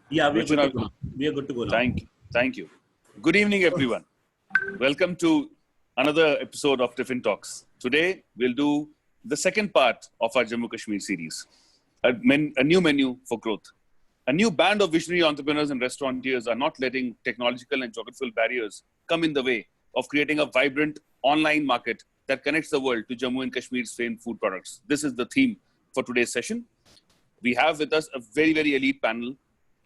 Yeah, we are good to Reshii, go. We are good to go now. Thank you. Good evening, everyone. Welcome to another episode of Tiffin Talks. Today, we'll do the second part of our Jammu Kashmir series, a new menu for growth. A new band of visionary entrepreneurs and restaurateurs are not letting technological and geographical barriers come in the way of creating a vibrant online market that connects the world to Jammu and Kashmir's famed food products. This is the theme for today's session. We have with us a very, very elite panel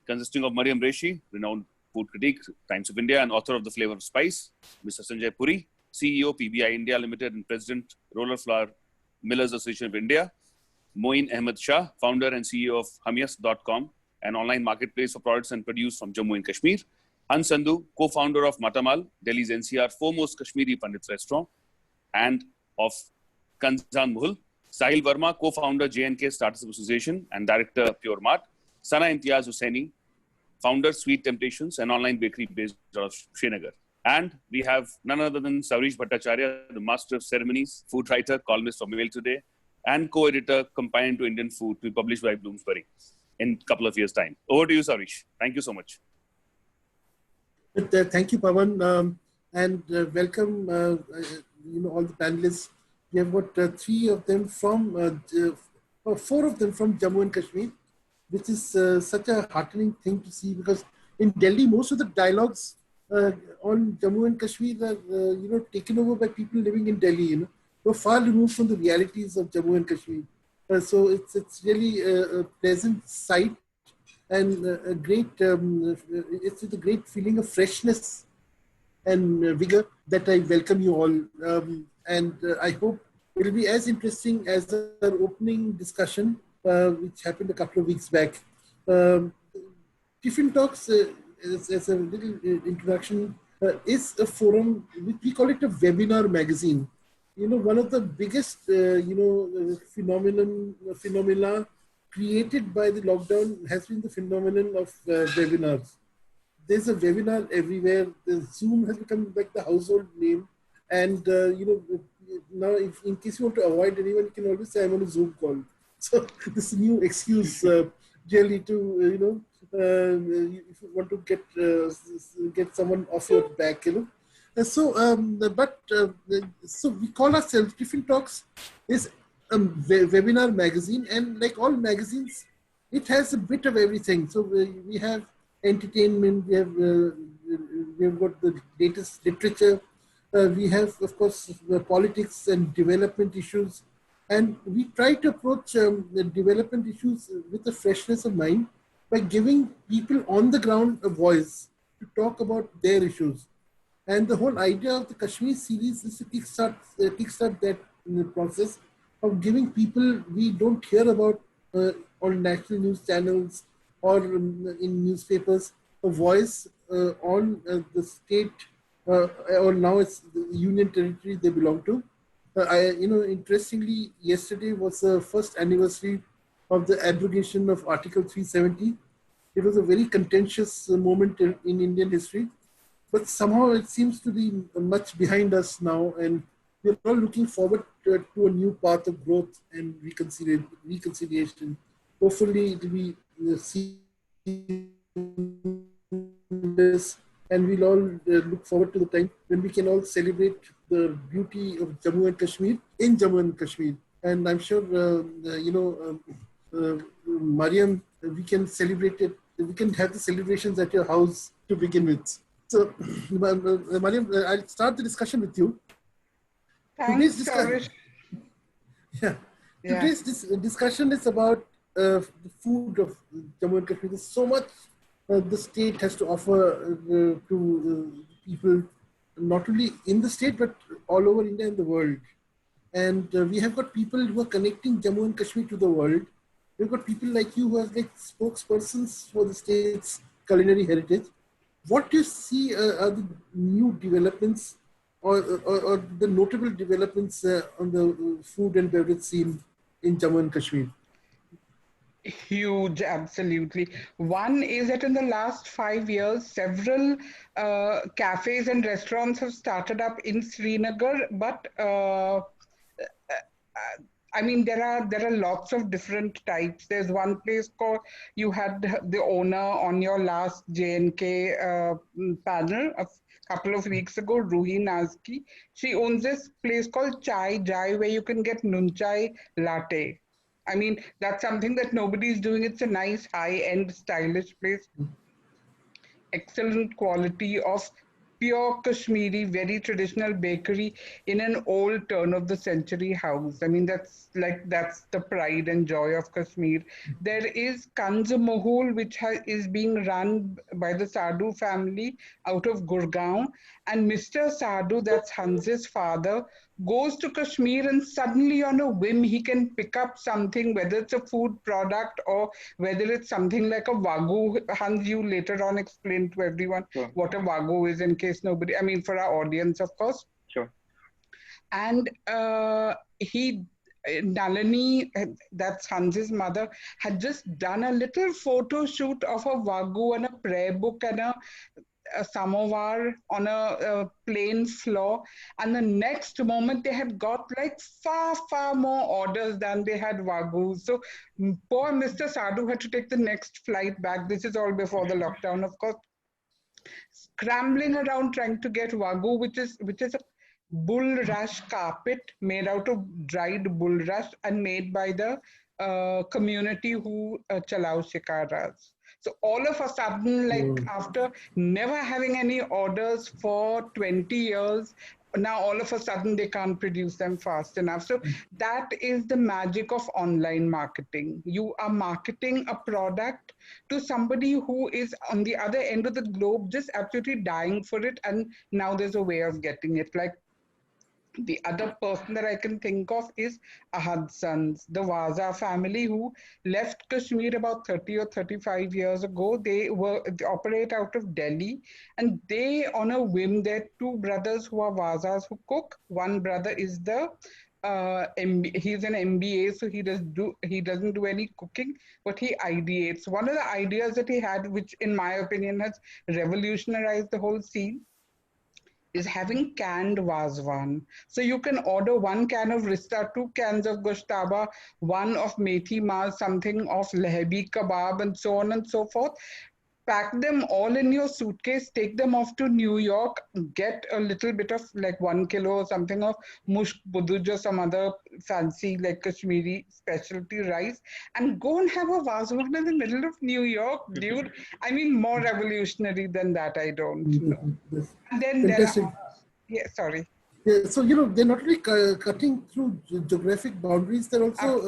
consisting of Marryam, Reshii, renowned food critic, Times of India, and author of The Flavour of Spice; Mr. Sanjay Puri, CEO, PBI India Limited, and President, Roller Flour Millers Association of India; Moien Ahmad Shah, founder and CEO of Hamiast.com, an online marketplace for products and produce from Jammu and Kashmir; Sadhu, co-founder of Mataamal, Delhi's NCR foremost Kashmiri Pandit restaurant, and of KanzandMuhul; Sahil Verma, co-founder J&K Startups Association and director PureMart; Imtiyaz Hussaini, founder Sweet Temptations, an online bakery based out of Srinagar. And we have none other than Saurish Bhattacharya, the master of ceremonies, food writer, columnist of Mail Today, and co-editor Companion to Indian Food, to be published by Bloomsbury in a couple of years' time. Over to you, Saurish. Thank you so much. Thank you, Pawan, and welcome, all the panelists. We have got four of them from Jammu and Kashmir, which is such a heartening thing to see, because in Delhi, most of the dialogues on Jammu and Kashmir are, taken over by people living in Delhi, who are far removed from the realities of Jammu and Kashmir. So it's really a pleasant sight, and a great, it's with a great feeling of freshness and vigor that I welcome you all. And I hope it'll be as interesting as our opening discussion, which happened a couple of weeks back. Tiffin Talks, as a little introduction, is a forum, which we call it a webinar magazine. One of the biggest, phenomena created by the lockdown has been the phenomenon of webinars. There's a webinar everywhere. The Zoom has become like the household name. And, now in case you want to avoid anyone, you can always say, I'm on a Zoom call. So this new excuse really to, if you want to get someone off your back, So we call ourselves Tiffin Talks is a webinar magazine, and like all magazines, it has a bit of everything. So we have entertainment, we have got the latest literature, we have, of course, the politics and development issues, and we try to approach the development issues with a freshness of mind by giving people on the ground a voice to talk about their issues. And the whole idea of the Kashmir series is to kickstart that process of giving people we don't hear about on national news channels or in newspapers a voice on the state, or now it's the union territory they belong to. Interestingly, yesterday was the first anniversary of the abrogation of Article 370. It was a very contentious moment in Indian history. But somehow it seems to be much behind us now, and we're all looking forward to a new path of growth and reconciliation. Hopefully it will be seamless, and we'll all look forward to the time when we can all celebrate the beauty of Jammu and Kashmir in Jammu and Kashmir. And I'm sure, Marryam, we can celebrate it. We can have the celebrations at your house to begin with. So, Marryam, I'll start the discussion with you. Thanks, Saurish. Today's discussion is about the food of Jammu and Kashmir. There's so much the state has to offer to people, not only in the state, but all over India and the world. And we have got people who are connecting Jammu and Kashmir to the world. We've got people like you who are like spokespersons for the state's culinary heritage. What do you see are the new developments or the notable developments on the food and beverage scene in Jammu and Kashmir? Huge, absolutely. One is that in the last 5 years, several cafes and restaurants have started up in Srinagar, but I mean, there are lots of different types. There's one place called, you had the owner on your last JNK panel a couple of weeks ago, Ruhi Nazki. She owns this place called Chai Jai, where you can get Nunchai latte. I mean, that's something that nobody's doing. It's a nice, high-end, stylish place. Excellent quality of pure Kashmiri, very traditional bakery in an old turn of the century house. I mean, that's the pride and joy of Kashmir. There is KanzandMuhul, which is being run by the Sadhu family out of Gurgaon. And Mr. Sadhu, that's Hans's father, goes to Kashmir, and suddenly on a whim he can pick up something, whether it's a food product or whether it's something like a Wagyu. Hans, you later on explain to everyone what a Wagyu is, in case nobody, I mean for our audience of course. Sure. And Nalini, that's Hans's mother, had just done a little photo shoot of a Wagyu and a prayer book and a samovar on a plain floor, and the next moment they had got like far more orders than they had Wagyu. So poor Mr. Sadhu had to take the next flight back. This is all before the lockdown, of course, scrambling around trying to get Wagyu, which is a bulrush carpet made out of dried bulrush and made by the community who chalao shikaras. So all of a sudden, like after never having any orders for 20 years, now all of a sudden they can't produce them fast enough. So that is the magic of online marketing. You are marketing a product to somebody who is on the other end of the globe, just absolutely dying for it. And now there's a way of getting it. Like, the other person that I can think of is Ahmad's sons, the Waza family, who left Kashmir about 30 or 35 years ago. They operate out of Delhi, and they, on a whim, they're two brothers who are Wazas who cook. One brother is he's an MBA, so he doesn't do any cooking, but he ideates. One of the ideas that he had, which in my opinion has revolutionized the whole scene, is having canned wazwan. So you can order 1 can of rista, 2 cans of goshtaba, 1 of methi mas, something of lehebi kebab, and so on and so forth. Pack them all in your suitcase, take them off to New York, get a little bit of like 1 kilo or something of mushk buduj or some other fancy like Kashmiri specialty rice, and go and have a wazwan in the middle of New York, dude. I mean, more revolutionary than that, I don't know. And then Fantastic. Sorry. Yeah, so, they're not only cutting through geographic boundaries, they're also,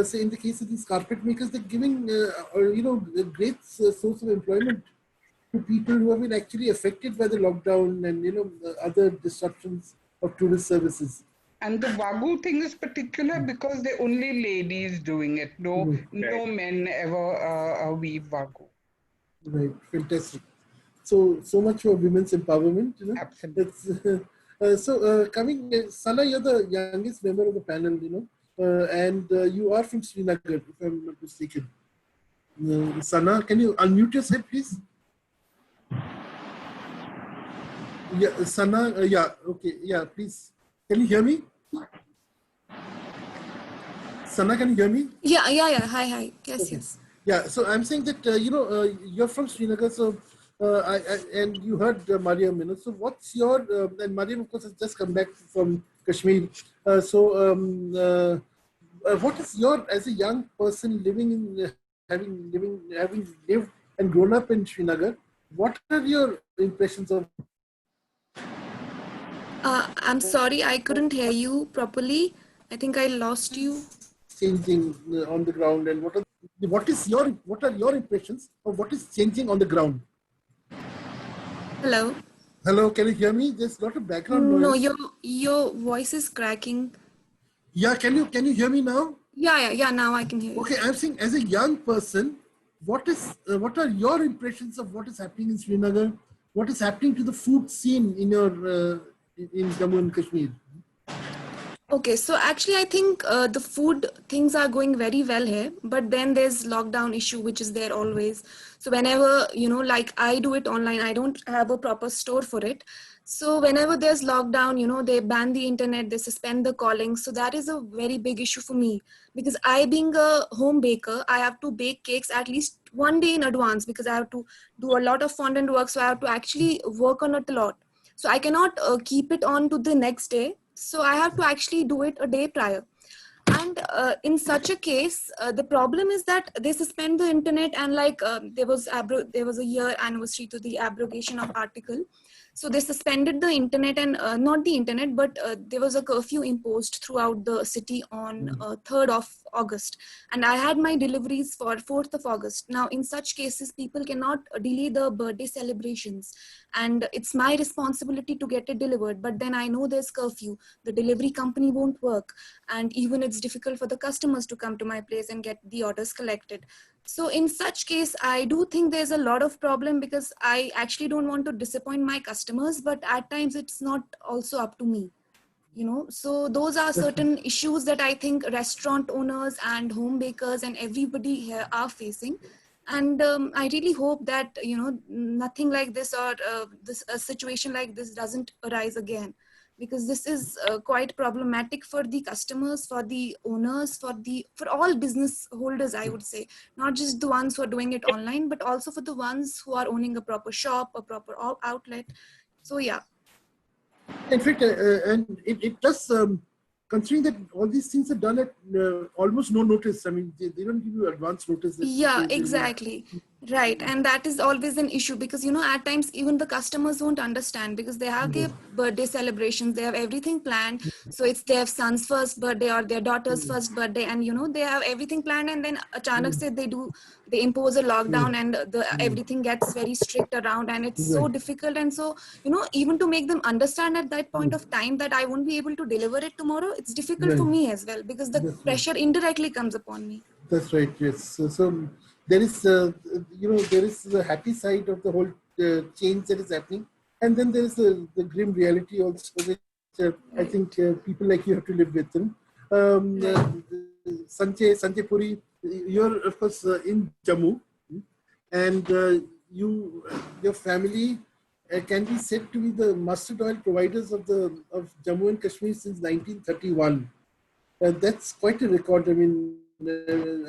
say in the case of these carpet makers, they're giving, a great source of employment to people who have been actually affected by the lockdown and, other disruptions of tourist services. And the Wagyu thing is particular because they're only ladies doing it. No men ever weave Wagyu. Right, fantastic. So much for women's empowerment. Absolutely. Coming, Sana, you're the youngest member of the panel, and you are from Srinagar, if I'm not mistaken. Sana, can you unmute yourself, please? Yeah, Sana, please. Can you hear me? Sana, can you hear me? Yeah. Hi. Yes, okay. Yes. Yeah, so I'm saying that, you're from Srinagar, so and you heard Marryam, so what's your, and Marryam of course has just come back from Kashmir. What is your, as a young person living having lived and grown up in Srinagar, what are your impressions of? I'm sorry, I couldn't hear you properly. I think I lost you. Changing on the ground, and what are your impressions of what is changing on the ground? Hello, can you hear me? There's a lot of background noise. No, your voice is cracking. Yeah, can you hear me now? Yeah, now I can hear you. Okay, I'm saying as a young person, what are your impressions of what is happening in Srinagar? What is happening to the food scene in in Jammu and Kashmir? Okay, so actually I think the food things are going very well here, but then there's lockdown issue, which is there always. So whenever, like I do it online, I don't have a proper store for it. So whenever there's lockdown, they ban the internet, they suspend the calling. So that is a very big issue for me, because I, being a home baker, I have to bake cakes at least one day in advance, because I have to do a lot of fondant work. So I have to actually work on it a lot. So I cannot keep it on to the next day. So I have to actually do it a day prior. And in such a case, the problem is that they suspend the internet, and there was a year anniversary to the abrogation of article. So they suspended the internet, and not the internet, but there was a curfew imposed throughout the city on 3rd of August. And I had my deliveries for 4th of August. Now, in such cases, people cannot delay the birthday celebrations. And it's my responsibility to get it delivered. But then I know there's curfew. The delivery company won't work. And even it's difficult for the customers to come to my place and get the orders collected. So in such case, I do think there's a lot of problem, because I actually don't want to disappoint my customers, but at times it's not also up to me, So those are certain issues that I think restaurant owners and home bakers and everybody here are facing. And I really hope that, nothing like this, or a situation like this doesn't arise again, because this is quite problematic for the customers, for the owners, for all business holders, I would say, not just the ones who are doing it online, but also for the ones who are owning a proper shop, a proper outlet. So yeah. In fact, and it does, considering that all these things are done at almost no notice. I mean, they don't give you advance notice. That Yeah, they will, exactly. Right. And that is always an issue, because, at times even the customers won't understand, because they have their birthday celebrations, they have everything planned. So it's their son's first birthday or their daughter's first birthday, and, they have everything planned, and then Achanak se they impose a lockdown, and everything gets very strict around, and it's so Right. difficult. And so, even to make them understand at that point of time that I won't be able to deliver it tomorrow, it's difficult for Right. me as well, because the That's right. pressure indirectly comes upon me. That's right. Yes. So there is, there is the happy side of the whole change that is happening, and then there is the grim reality also, which I think people like you have to live with. Sanjay Puri, you're of course in Jammu, and your family can be said to be the mustard oil providers of Jammu and Kashmir since 1931. That's quite a record. I mean,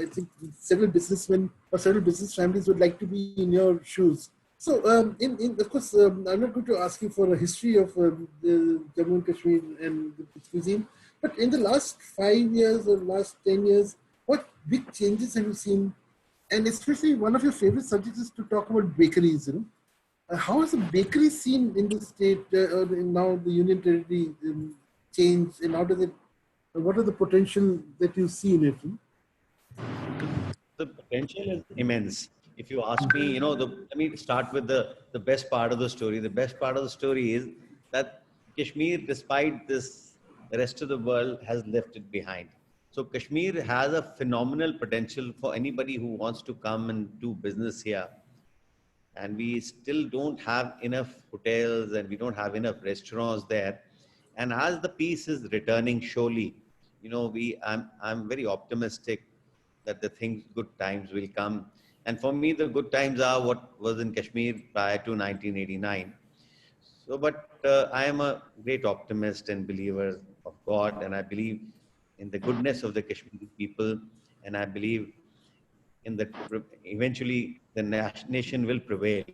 I think several businessmen or several business families would like to be in your shoes. So, of course, I'm not going to ask you for a history of the Jammu and Kashmir and the cuisine, but in the last 5 years or last 10 years, what big changes have you seen? And especially one of your favorite subjects is to talk about bakeries. How has the bakery scene in the state or in now the Union Territory changed, and how does it? What are the potential that you see in it? The potential is immense. If you ask me, let me start with the best part of the story. The best part of the story is that Kashmir, despite this, the rest of the world has left it behind. So Kashmir has a phenomenal potential for anybody who wants to come and do business here. And we still don't have enough hotels, and we don't have enough restaurants there. And as the peace is returning surely, I'm very optimistic that good times will come. And for me, the good times are what was in Kashmir prior to 1989. So, but I am a great optimist and believer of God, and I believe in the goodness of the Kashmiri people, and I believe in that eventually the nation will prevail.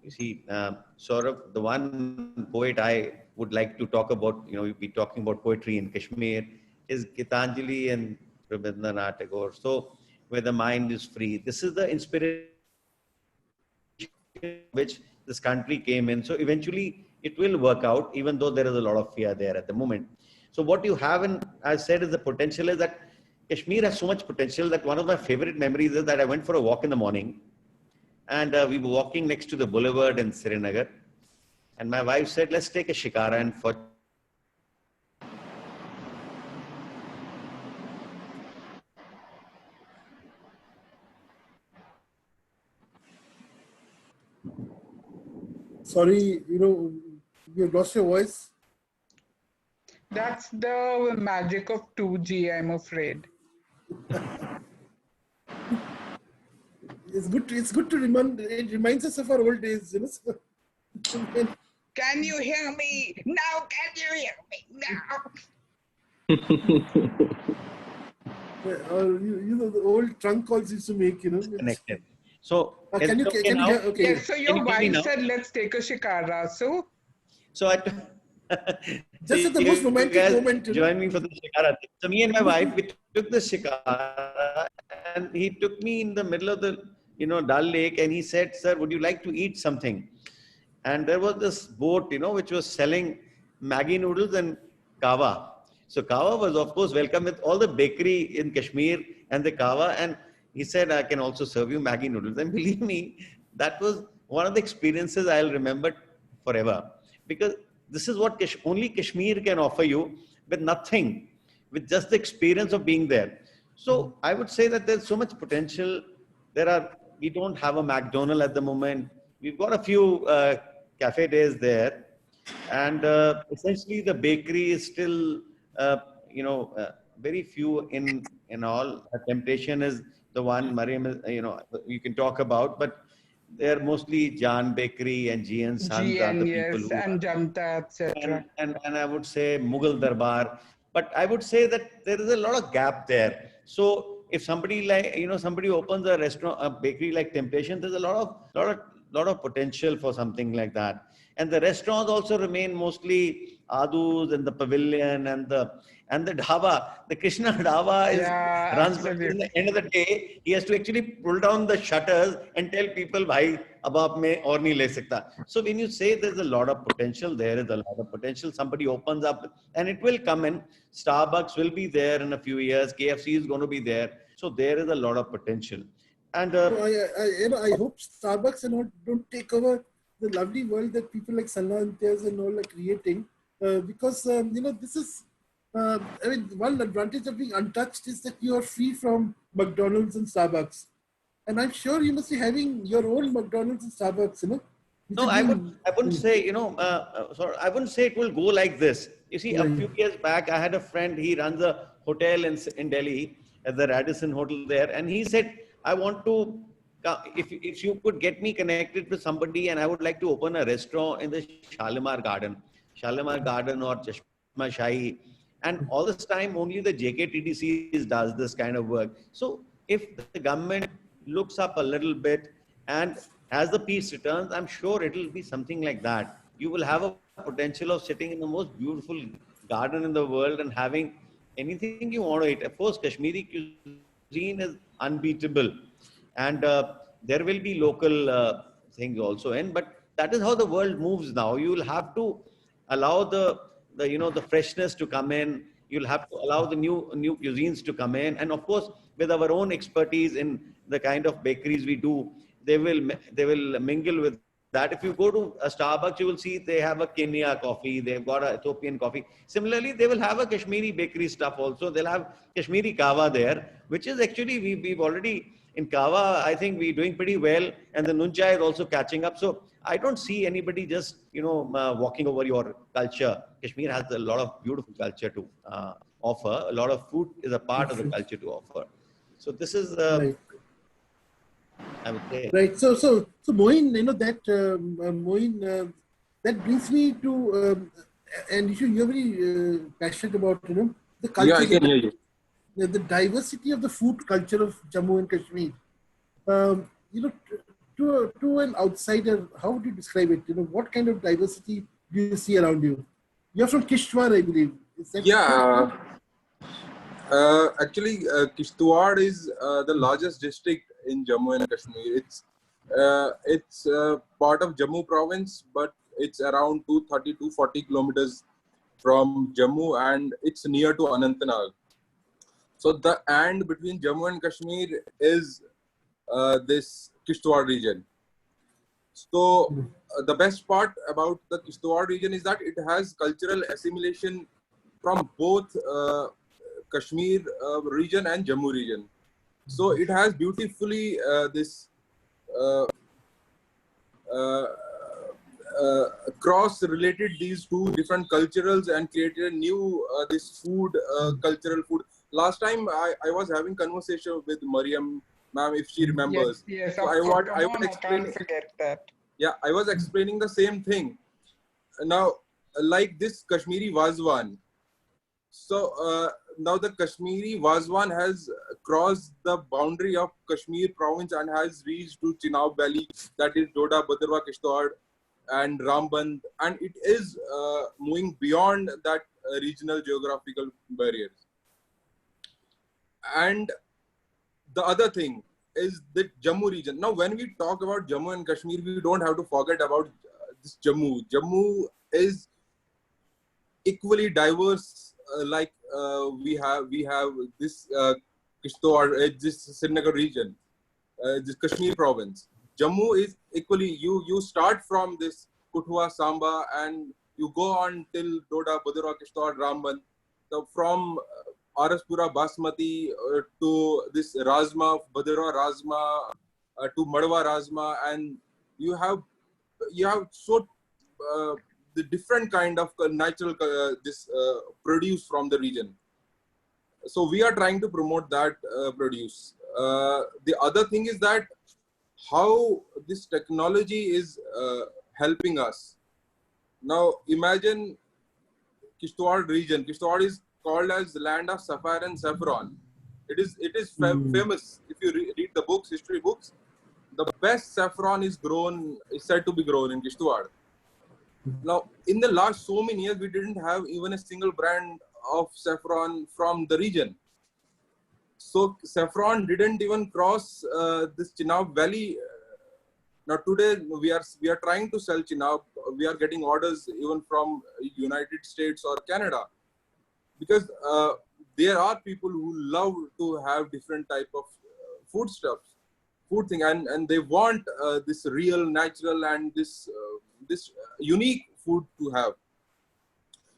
You see, Saurabh, the one poet I would like to talk about, we'll be talking about poetry in Kashmir, is Gitanjali and Rabindranath Tagore. So, where the mind is free. This is the inspiration which this country came in. So, eventually it will work out, even though there is a lot of fear there at the moment. So, what you have, and I said, is the potential is that Kashmir has so much potential that one of my favorite memories is that I went for a walk in the morning, and we were walking next to the boulevard in Srinagar, and my wife said, let's take a shikara. And for Sorry, you lost your voice. That's the magic of 2G, I'm afraid. It's good. It's good to remind. It reminds us of our old days. Can you hear me? Now, can you hear me? Now. The old trunk calls used to make, Connected. So can you now, okay. Yes, so can your you hear me wife now? said, let's take a shikara. So So Just at the most you romantic guys moment, join me for the shikara. So me and my wife, we took the shikara, and he took me in the middle of the Dal Lake, and he said, "Sir, would you like to eat something?" And there was this boat, which was selling Maggi noodles and kava. So kava was, of course, welcome with all the bakery in Kashmir and the kava. And he said, "I can also serve you Maggi noodles." And believe me, that was one of the experiences I'll remember forever, because this is what only Kashmir can offer you, with nothing, with just the experience of being there. So I would say that there's so much potential. We don't have a McDonald's at the moment. We've got a few cafe days there, and essentially the bakery is still, very few in all. Temptation is the one Marryam is, you can talk about, but they're mostly Jan Bakery and GN Sons are GN, the people yes, who and are, Jamta, etc. and I would say Mughal Darbar. But I would say that there is a lot of gap there. So if somebody somebody opens a restaurant, a bakery like Temptation, there's a lot of potential for something like that. And the restaurants also remain mostly Adus and the Pavilion and the dhaba. The Krishna dhaba Yeah, runs, but in absolutely. the end of the day, he has to actually pull down the shutters and tell people, "Bhai, ab aap mein aur nahi le sakta." So when you say there's a lot of potential, there is a lot of potential. Somebody opens up, and it will come in. Starbucks will be there in a few years. KFC is going to be there. So there is a lot of potential. And So I hope Starbucks don't take over the lovely world that people like Imtiyaz and all are creating, because this is one advantage of being untouched is that you are free from McDonald's and Starbucks, and I'm sure you must be having your own McDonald's and Starbucks, which no, have been I wouldn't say, sorry, I wouldn't say it will go like this. You see, a few years back, I had a friend, he runs a hotel in Delhi, at the Radisson Hotel there, and he said, "I want to, if you could get me connected with somebody, and I would like to open a restaurant in the Shalimar Garden or Chashma Shahi." And all this time, only the JKTDC does this kind of work. So if the government looks up a little bit, and as the peace returns, I'm sure it will be something like that. You will have a potential of sitting in the most beautiful garden in the world and having anything you want to eat. Of course, Kashmiri cuisine is unbeatable, and there will be local things also in. But that is how the world moves now. You will have to allow the freshness to come in. You'll have to allow the new cuisines to come in, and of course, with our own expertise in the kind of bakeries we do, they will mingle with that. If you go to a Starbucks, you will see they have a Kenya coffee, they've got a Ethiopian coffee. Similarly, they will have a Kashmiri bakery stuff also. They'll have Kashmiri kava there, which is actually we've already in kava. I think we're doing pretty well, and the nuncha is also catching up. So I don't see anybody just walking over your culture. Kashmir has a lot of beautiful culture to offer. A lot of food is a part of the culture to offer. So this is, right. I would say. Right. So Moien, that Moien, that brings me to, and you're very passionate about, the culture. Yeah, I can hear you. The diversity of the food culture of Jammu and Kashmir. To an outsider, how would you describe it? What kind of diversity do you see around you? You're from Kishtwar, I believe. Is that Yeah. Actually, Kishtwar is the largest district in Jammu and Kashmir. It's part of Jammu province, but it's around 230-240 kilometers from Jammu, and it's near to Anantnag. So the end between Jammu and Kashmir is this Kishtwar region. So the best part about the Kishtwar region is that it has cultural assimilation from both Kashmir region and Jammu region. So it has beautifully cross-related these two different culturals and created a new this food, cultural food. Last time I was having conversation with Marryam, ma'am, if she remembers. Yes, so of course. I was explaining. I can't forget that. Yeah, I was explaining the same thing. now, like this Kashmiri Wazwan. So now the Kashmiri Wazwan has crossed the boundary of Kashmir province and has reached to Chenab Valley, that is Doda, Bhadrawa, Kishtwar and Ramband, and it is moving beyond that regional geographical barriers. And the other thing is the Jammu region. Now, when we talk about Jammu and Kashmir, we don't have to forget about this Jammu. Jammu is equally diverse. We have this Kishtwar, this Srinagar region, this Kashmir province. Jammu is equally, you start from this Kuthua, Samba, and you go on till Doda, Bhadrawa, Kishtwar, Ramband. So from Araspura Basmati to this Rajma, Bhadrawa Rajma, to Madwa Rajma, and you have so the different kind of natural produce from the region. So we are trying to promote that produce. The other thing is that how this technology is helping us. Now imagine Kishtwar region. Kishtwar is called as the land of Sapphire and Saffron. It is famous. If you read the books, history books, the best saffron is said to be grown in Kishtwar. Now, in the last so many years, we didn't have even a single brand of saffron from the region. So saffron didn't even cross this Chenab Valley. Now today we are trying to sell Chenab. We are getting orders even from United States or Canada, because there are people who love to have different type of food thing, and they want this real, natural, and this unique food to have.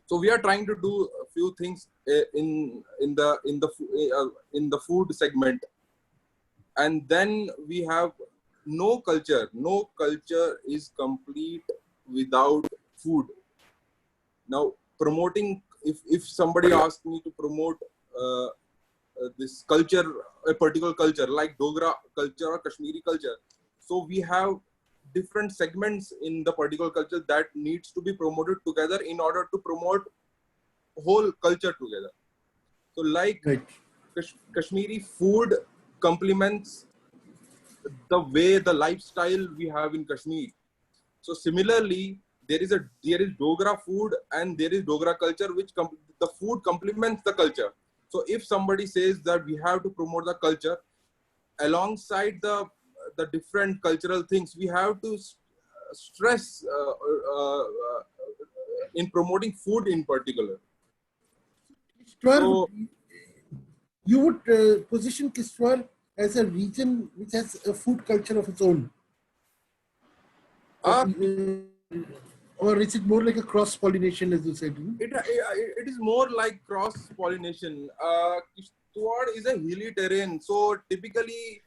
So we are trying to do a few things in the food segment, and then we have no culture. No culture is complete without food. Now promoting, if somebody asks me to promote this culture, a particular culture like Dogra culture or Kashmiri culture, so we have different segments in the particular culture that needs to be promoted together in order to promote whole culture together. So like Kashmiri food complements the way the lifestyle we have in Kashmir. So similarly, there is Dogra food and there is Dogra culture, which the food complements the culture. So if somebody says that we have to promote the culture alongside the different cultural things, we have to stress in promoting food in particular. So, you would position Kishtwar as a region which has a food culture of its own? Or is it more like a cross-pollination, as you said? It is more like cross-pollination. Kishtwar is a hilly terrain, so typically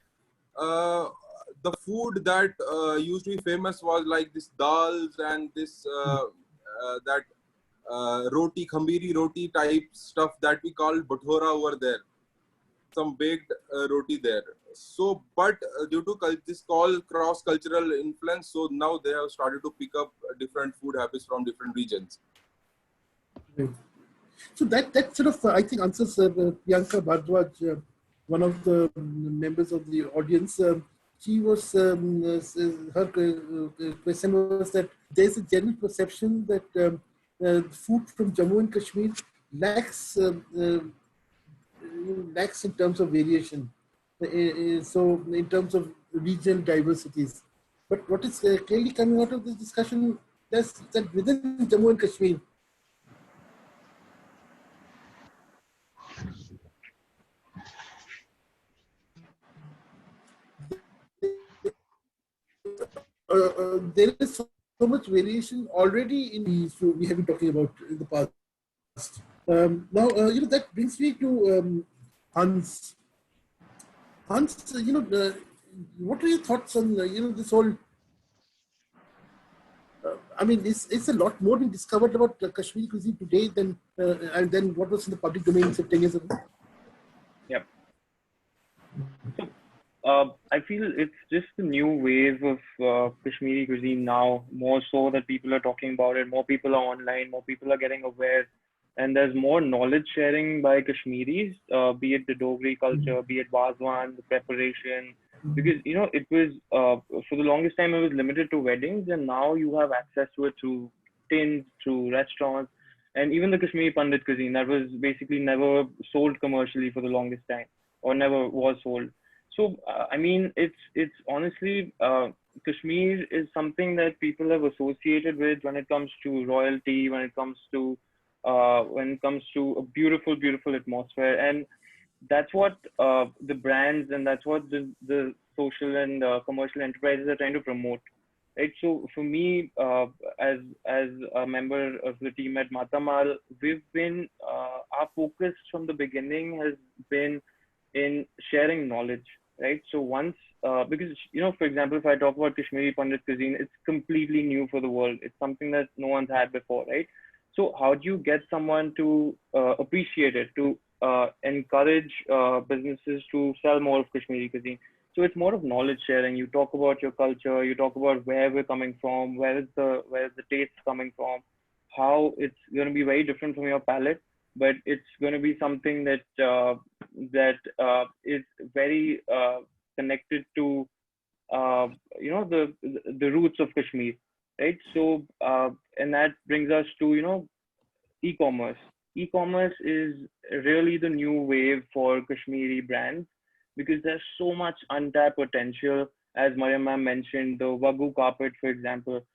the food that used to be famous was like this dals and this roti, Kashmiri roti type stuff that we call bhatora over there. Some baked roti there. So, but due to this cross-cultural influence, so now they have started to pick up different food habits from different regions. Right. So that sort of, I think, answers Priyanka Bhardwaj, one of the members of the audience. She was, her question was that there's a general perception that food from Jammu and Kashmir lacks in terms of variation. So in terms of regional diversities. But what is clearly coming out of this discussion is that within Jammu and Kashmir, there is so much variation already in these we have been talking about in the past. Now, that brings me to Hans. Hans, what are your thoughts on this whole? I mean, it's a lot more being discovered about Kashmiri cuisine today than and then what was in the public domain say 10 years ago. Yep. I feel it's just a new wave of Kashmiri cuisine now, more so that people are talking about it, more people are online, more people are getting aware, and there's more knowledge sharing by Kashmiris, be it the Dogri culture, be it Wazwan, the preparation, because it was for the longest time it was limited to weddings, and now you have access to it through tins, through restaurants, and even the Kashmiri Pandit cuisine that was basically never sold commercially for the longest time, or never was sold. So I mean, it's honestly Kashmir is something that people have associated with when it comes to royalty, when it comes to a beautiful, beautiful atmosphere, and that's what the brands and that's what the social and commercial enterprises are trying to promote, right? So for me, as a member of the team at Mataamal, we've been our focus from the beginning has been in sharing knowledge, right? So once, because for example, if I talk about Kashmiri Pandit cuisine, it's completely new for the world. It's something that no one's had before, right? So how do you get someone to appreciate it, to encourage businesses to sell more of Kashmiri cuisine? So it's more of knowledge sharing. You talk about your culture, you talk about where we're coming from, where is the taste coming from, how it's going to be very different from your palate, but it's going to be something that is very connected to the roots of Kashmir, right? So and that brings us to e-commerce. E-commerce is really the new wave for Kashmiri brands because there's so much untapped potential. As Marryam ma'am mentioned, the Wagyu carpet, for example,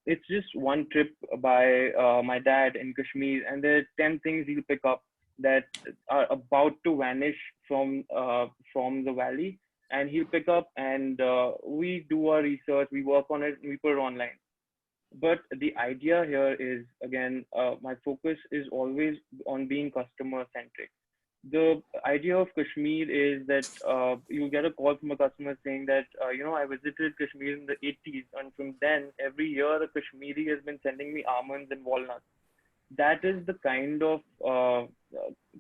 it's just one trip by my dad in Kashmir, and there are 10 things he'll pick up that are about to vanish from the valley, and he'll pick up, and we do our research, we work on it, we put it online. But the idea here is, again, my focus is always on being customer centric. The idea of Kashmir is that you get a call from a customer saying that, I visited Kashmir in the 80s, and from then, every year, the Kashmiri has been sending me almonds and walnuts. That is the kind of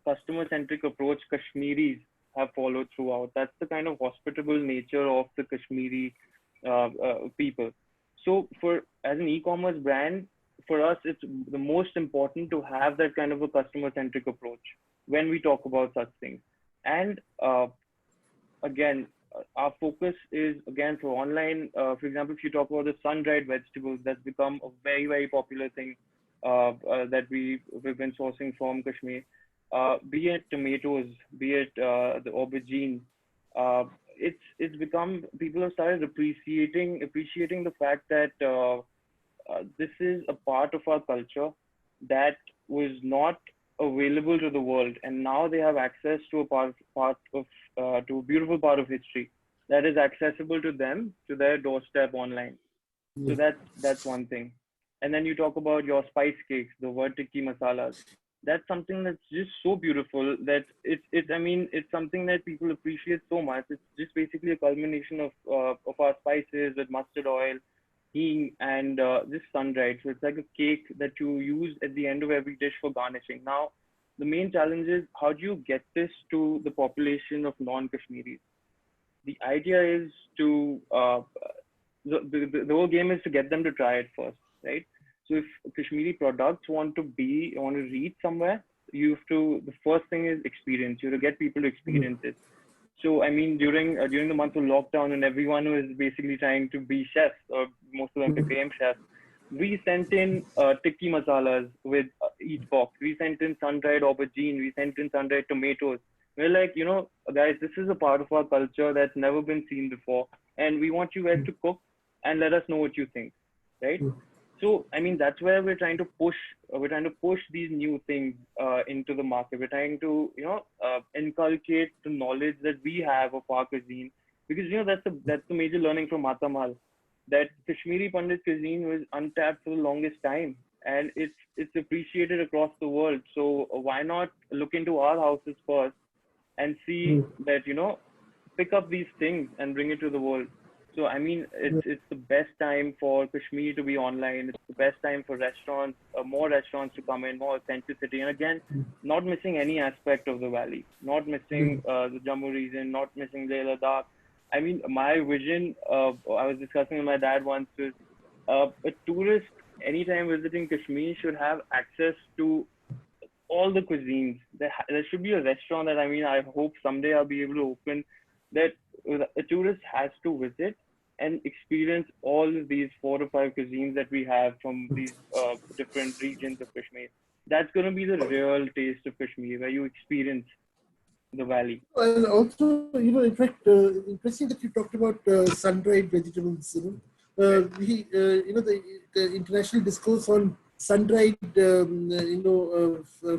customer-centric approach Kashmiris have followed throughout. That's the kind of hospitable nature of the Kashmiri people. So as an e-commerce brand, for us, it's the most important to have that kind of a customer-centric approach when we talk about such things. And again, our focus is, again, for online, for example, if you talk about the sun-dried vegetables, that's become a very, very popular thing that we've been sourcing from Kashmir. Be it tomatoes, be it the aubergine, it's become, people have started appreciating the fact that this is a part of our culture that was not available to the world, and now they have access to to a beautiful part of history that is accessible to them, to their doorstep online. So that's one thing. And then you talk about your spice cakes, the word tikki masalas. That's something that's just so beautiful that it's something that people appreciate so much. It's just basically a culmination of our spices with mustard oil, hing, and just sun-dried. So it's like a cake that you use at the end of every dish for garnishing. Now, the main challenge is, how do you get this to the population of non-Kashmiris? The idea is to, the whole game is to get them to try it first, right? So if Kashmiri products want to reach somewhere, the first thing is experience. You have to get people to experience it. So, I mean, during the month of lockdown, and everyone was basically trying to be chefs, or most of them became chefs, we sent in tikki masalas with each box. We sent in sun-dried aubergine. We sent in sun-dried tomatoes. We're like, guys, this is a part of our culture that's never been seen before, and we want you guys to cook and let us know what you think, right? So, I mean, that's where we're trying to push. We're trying to push these new things into the market. We're trying to, inculcate the knowledge that we have of our cuisine, because that's the major learning from Mataamal, that Kashmiri Pandit cuisine was untapped for the longest time, and it's appreciated across the world. So why not look into our houses first and see that pick up these things and bring it to the world. So, I mean, it's the best time for Kashmir to be online. It's the best time for restaurants, more restaurants to come in, more authenticity. And again, not missing any aspect of the valley, not missing the Jammu region, not missing Leh Ladakh. I mean, my vision, I was discussing with my dad once, was a tourist anytime visiting Kashmir should have access to all the cuisines. There should be a restaurant that, I mean, I hope someday I'll be able to open, that a tourist has to visit and experience all of these 4 to 5 cuisines that we have from these different regions of Kashmir. That's going to be the real taste of Kashmir, where you experience the valley. And also, in fact, interesting that you talked about sun-dried vegetables. The international discourse on sun-dried,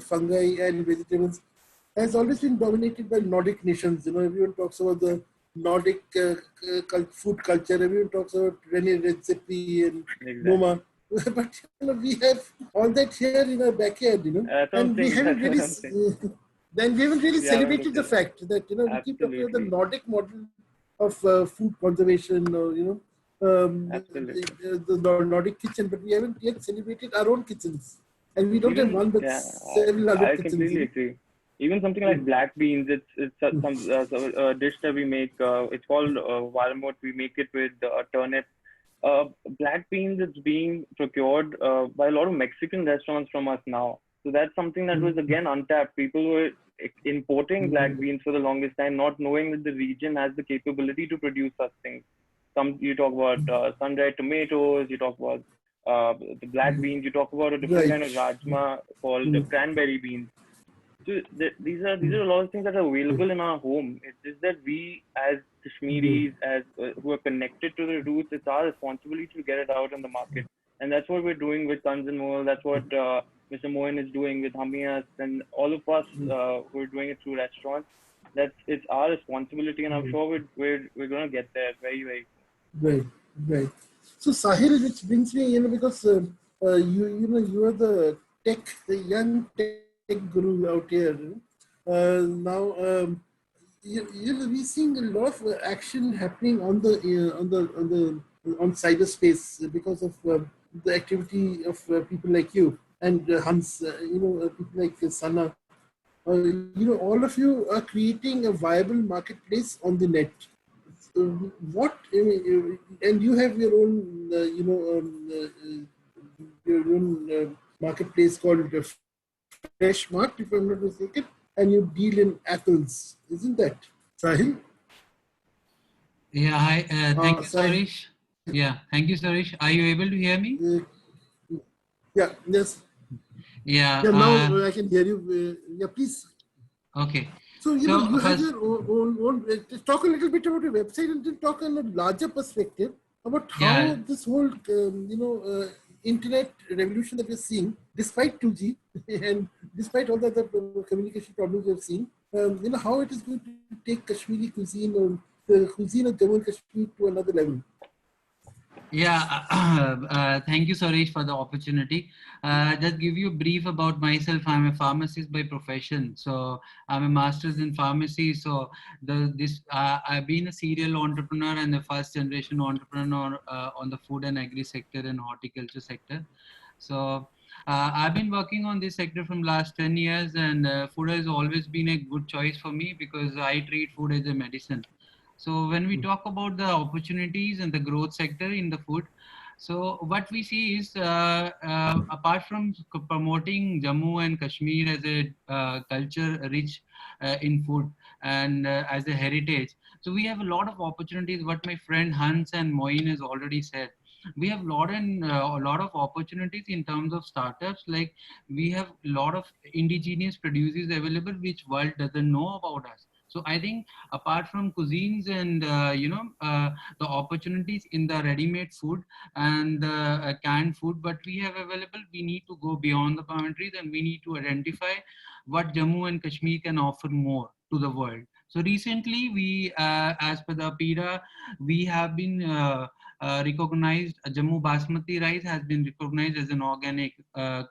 fungi and vegetables has always been dominated by Nordic nations. Everyone talks about the Nordic food culture. Everyone talks about Rene Redzepi and Noma. But we have all that here in our backyard. And we haven't really. Then we haven't really celebrated the fact that we keep talking about the Nordic model of food conservation, or the Nordic kitchen, but we haven't yet celebrated our own kitchens, and we don't have one but several other kitchens. I completely agree. Even something like black beans, it's a dish that we make. It's called Verma. We make it with turnip. Black beans, it's being procured by a lot of Mexican restaurants from us now. So that's something that was again untapped. People were importing black beans for the longest time, not knowing that the region has the capability to produce such things. You talk about sun-dried tomatoes, you talk about the black beans, you talk about a different kind of rajma called cranberry beans. So these are a lot of things that are available in our home. It's just that we as Kashmiris, as who are connected to the roots, it's our responsibility to get it out in the market. And that's what we're doing with KanzandMuhul. That's what Mr. Moien is doing with Hamiast, and all of us who are doing it through restaurants. It's our responsibility, and I'm sure we're going to get there very, very soon. Right. So Sahil, which brings me, because you are the young tech guru out here. Now we're seeing a lot of action happening on cyberspace because of the activity of people like you and Hans, people like Sana. All of you are creating a viable marketplace on the net. And you have your own, marketplace called PureMart, if I'm not mistaken, and you deal in apples, isn't that, Sahil? Yeah, hi. Thank you, Sarish. Yeah, thank you, Sarish. Are you able to hear me? Yes. Yeah. Now I can hear you. Please. Okay. So, you have your own talk a little bit about your website, and then talk in a larger perspective about how this whole, internet revolution that we're seeing, despite 2G and despite all the other communication problems we've seen, how it is going to take Kashmiri cuisine or the cuisine of Jammu and Kashmir to another level. Yeah, thank you, Suresh, for the opportunity. Just give you a brief about myself. I'm a pharmacist by profession, so I'm a master's in pharmacy. So I've been a serial entrepreneur and the first generation entrepreneur on the food and agri sector and horticulture sector. So I've been working on this sector from last 10 years, and food has always been a good choice for me because I treat food as a medicine. So when we talk about the opportunities and the growth sector in the food, so what we see is apart from promoting Jammu and Kashmir as a culture rich in food and as a heritage, so we have a lot of opportunities. What my friend Hans and Moien has already said. We have a lot of opportunities in terms of startups. Like we have a lot of indigenous producers available, which world doesn't know about us. So I think apart from cuisines and the opportunities in the ready-made food and canned food, what we have available, we need to go beyond the boundaries and we need to identify what Jammu and Kashmir can offer more to the world. So recently, we, as per the PIRA, we have been recognized. Jammu Basmati rice has been recognized as an organic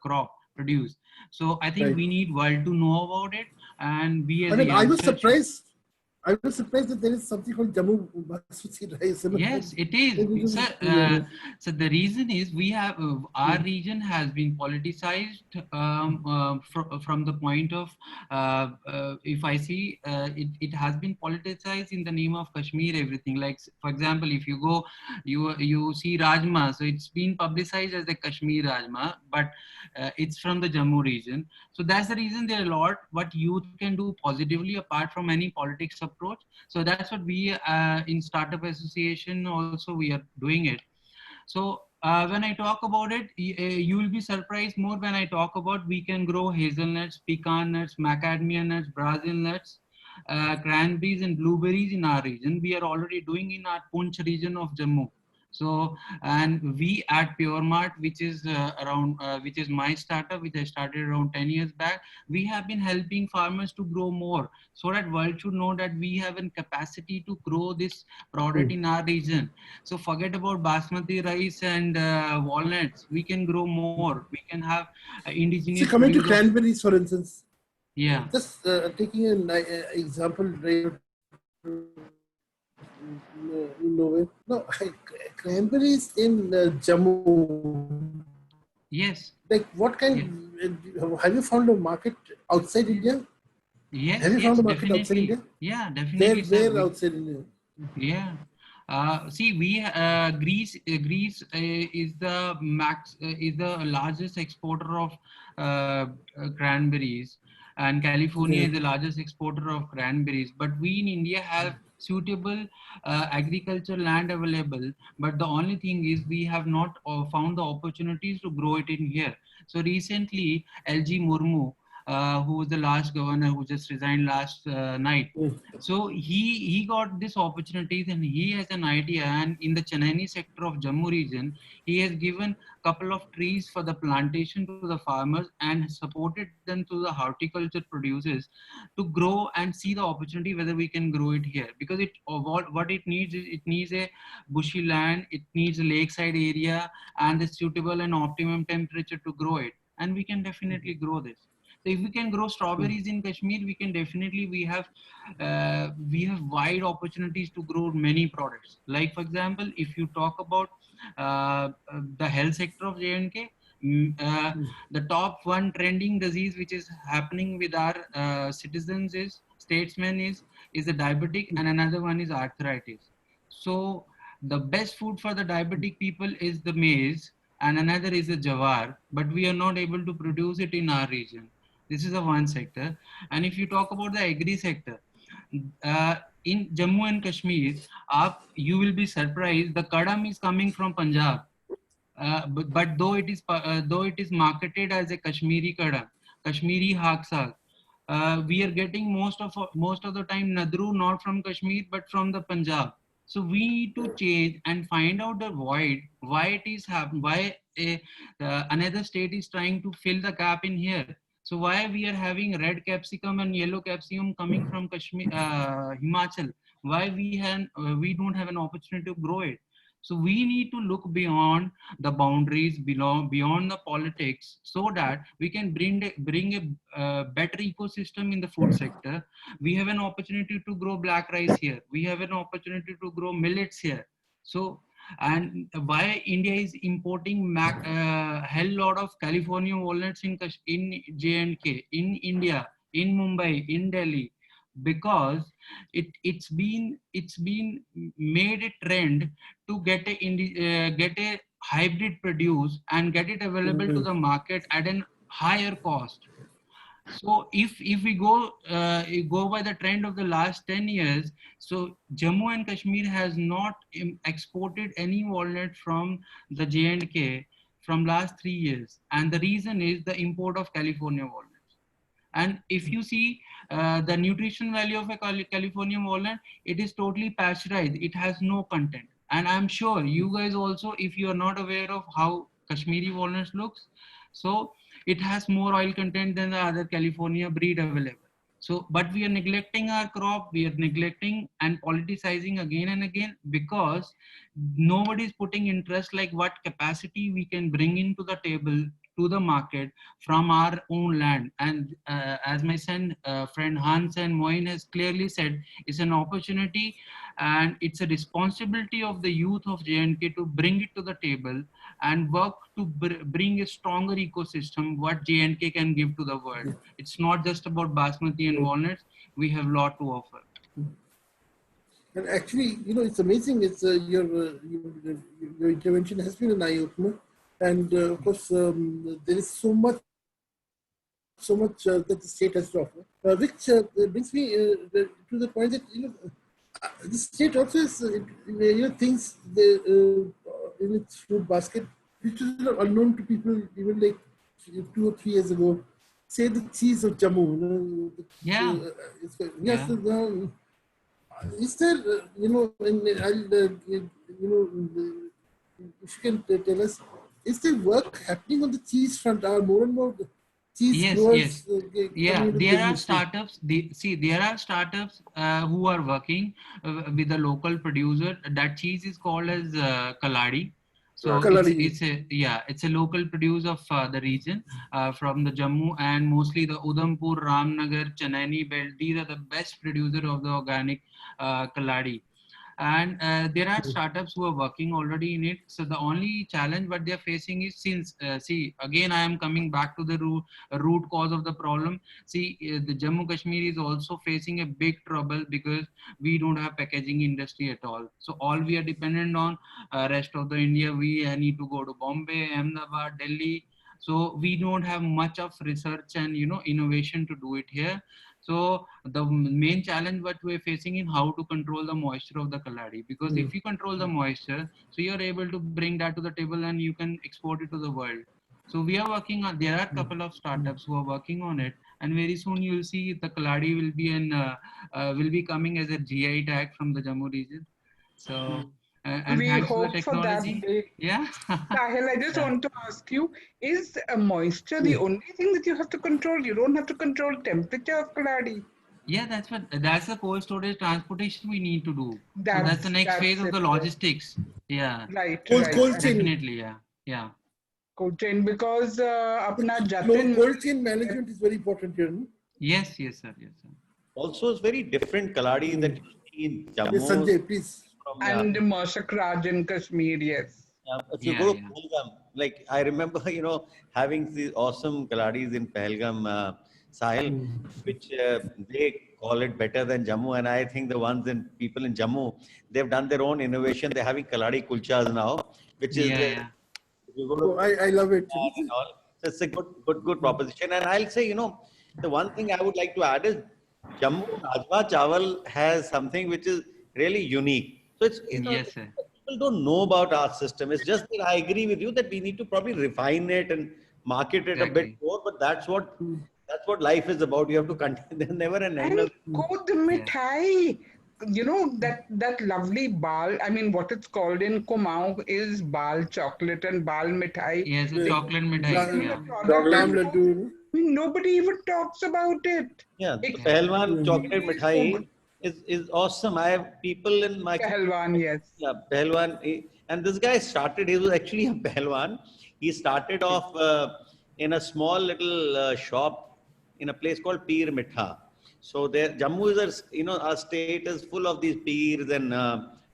crop produced. So I think we need world to know about it. And we as I was surprised. I was surprised that there is something called Jammu Basmati rice. Yes, it is. Sir, so the reason is we have our region has been politicized from the point of if I see it has been politicized in the name of Kashmir, everything. Like for example, if you go, you see Rajma, so it's been publicized as the Kashmir Rajma, but it's from the Jammu region. So that's the reason there are a lot what youth can do positively apart from any politics approach. So that's what we in Startup Association also we are doing it. So when I talk about it, you will be surprised more when I talk about we can grow hazelnuts, pecan nuts, macadamia nuts, Brazil nuts, cranberries and blueberries in our region. We are already doing in our Punch region of Jammu. So, and we at PureMart, which is which is my startup, which I started around 10 years back, we have been helping farmers to grow more so that world should know that we have a capacity to grow this product in our region. So forget about basmati rice and walnuts. We can grow more. We can have indigenous. See, coming to cranberries, for instance. Yeah. Just taking an example, right? No, cranberries in Jammu. Yes. Like what kind? Have you found a market outside India? Yes. Have you found a market definitely. outside India? Yeah, definitely. Where outside India? Yeah. See, we Greece is the largest exporter of cranberries, and California is the largest exporter of cranberries. But we in India have suitable agriculture land available, but the only thing is we have not found the opportunities to grow it in here. So recently, LG Murmu, who was the last governor who just resigned last night. So he got this opportunities and he has an idea, and in the Chennai sector of Jammu region, he has given a couple of trees for the plantation to the farmers and supported them to the horticulture producers to grow and see the opportunity whether we can grow it here, because it what it needs is it needs a bushy land, it needs a lakeside area and a suitable and optimum temperature to grow it, and we can definitely grow this. So if we can grow strawberries in Kashmir, we can definitely, we have wide opportunities to grow many products. Like for example, if you talk about the health sector of J&K, the top one trending disease which is happening with our citizens is, statesmen is the diabetic, and another one is arthritis. So the best food for the diabetic people is the maize, and another is the jawar, but we are not able to produce it in our region. This is the one sector. And if you talk about the agri sector, in Jammu and Kashmir, you will be surprised, the kadam is coming from Punjab. But though it is marketed as a Kashmiri kadam, Kashmiri haksag, we are getting most of the time nadru not from Kashmir but from the Punjab. So we need to change and find out the void, why it is happening, why another state is trying to fill the gap in here. So why we are having red capsicum and yellow capsicum coming from Kashmir, Himachal? Why we don't have an opportunity to grow it? So we need to look beyond the boundaries, beyond the politics, so that we can bring a better ecosystem in the food sector. We have an opportunity to grow black rice here. We have an opportunity to grow millets here. So, and why India is importing hell lot of California walnuts in J&K, in India, in Mumbai, in Delhi, because it's been made a trend to get a hybrid produce and get it available to the market at a higher cost. So if we go by the trend of the last 10 years, so Jammu and Kashmir has not exported any walnut from the J&K from last 3 years, and the reason is the import of California walnuts. And if you see the nutrition value of a California walnut, it is totally pasteurized. It has no content. And I'm sure you guys also, if you are not aware of how Kashmiri walnuts looks, so it has more oil content than the other California breed available. So, but we are neglecting our crop, we are neglecting and politicizing again and again, because nobody is putting interest like what capacity we can bring into the table to the market from our own land. And as my friend Hans and Moien has clearly said, it's an opportunity and it's a responsibility of the youth of J&K to bring it to the table and work to bring a stronger ecosystem what J&K can give to the world. It's not just about basmati and walnuts. We have a lot to offer. And actually, it's amazing. It's your intervention has been an eye opener, and of course, there is so much that the state has to offer, which brings me to the point that the state also has things in its food basket which is unknown to people even like 2 or 3 years ago. Say the cheese of Jammu. Yes. Is there, and I'll, if you can tell us, is there work happening on the cheese front? Are more and more cheese growers? Yes. There are startups. There are startups who are working with a local producer. That cheese is called as Kaladi. So it's a local produce of the region from the Jammu and mostly the Udhampur, Ramnagar, Chennai belt. These are the best producer of the organic Kaladi. And there are startups who are working already in it. So the only challenge what they are facing is since again I am coming back to the root cause of the problem. The Jammu Kashmir is also facing a big trouble because we don't have packaging industry at all. So all we are dependent on rest of the India. We need to go to Bombay, Ahmedabad, Delhi. So we don't have much of research and innovation to do it here. So the main challenge what we're facing is how to control the moisture of the Kaladi, because if you control the moisture, so you're able to bring that to the table and you can export it to the world. So we are working on, there are a couple of startups who are working on it, and very soon you'll see the Kaladi will be coming as a GI tag from the Jammu region. So and we thanks hope to the technology. For that day. Yeah. Sahil, I just want to ask you, is moisture the only thing that you have to control? You don't have to control temperature of Kaladi. Yeah, that's the cold storage transportation we need to do. So that's the next phase of the logistics. Yeah. Right. Cold chain. Definitely. Yeah. Cold chain, because cold chain management is very important here. No? Yes, sir. Also, it's very different Kaladi that you see in Jammu. Yes, Sanjay, please. And Mashak Raj in Kashmir, yes. If you go to Pahalgam, like I remember, having these awesome Kaladis in Pahalgam, Sahil, which they call it better than Jammu. And I think the people in Jammu, they've done their own innovation. They're having Kaladi kulchas now, which is I love it. And all. So it's a good proposition. And I'll say, the one thing I would like to add is Jammu Rajma Chawal has something which is really unique. So it's people don't know about our system. It's just that I agree with you that we need to probably refine it and market it a bit more. But that's what life is about. You have to continue. There's never an end. And Kud Mithai, that lovely bal. I mean, what it's called in Kumaon is bal chocolate and bal mithai. Yes, chocolate mithai. Nobody even talks about it. Yeah, Pahalwan chocolate mithai is awesome. I have people in my Pahalwan, yes. Yeah, Pahalwan. And this guy he was actually a Pahalwan. He started off in a small little shop in a place called Peer Mitha. So there, Jammu is our state is full of these peers and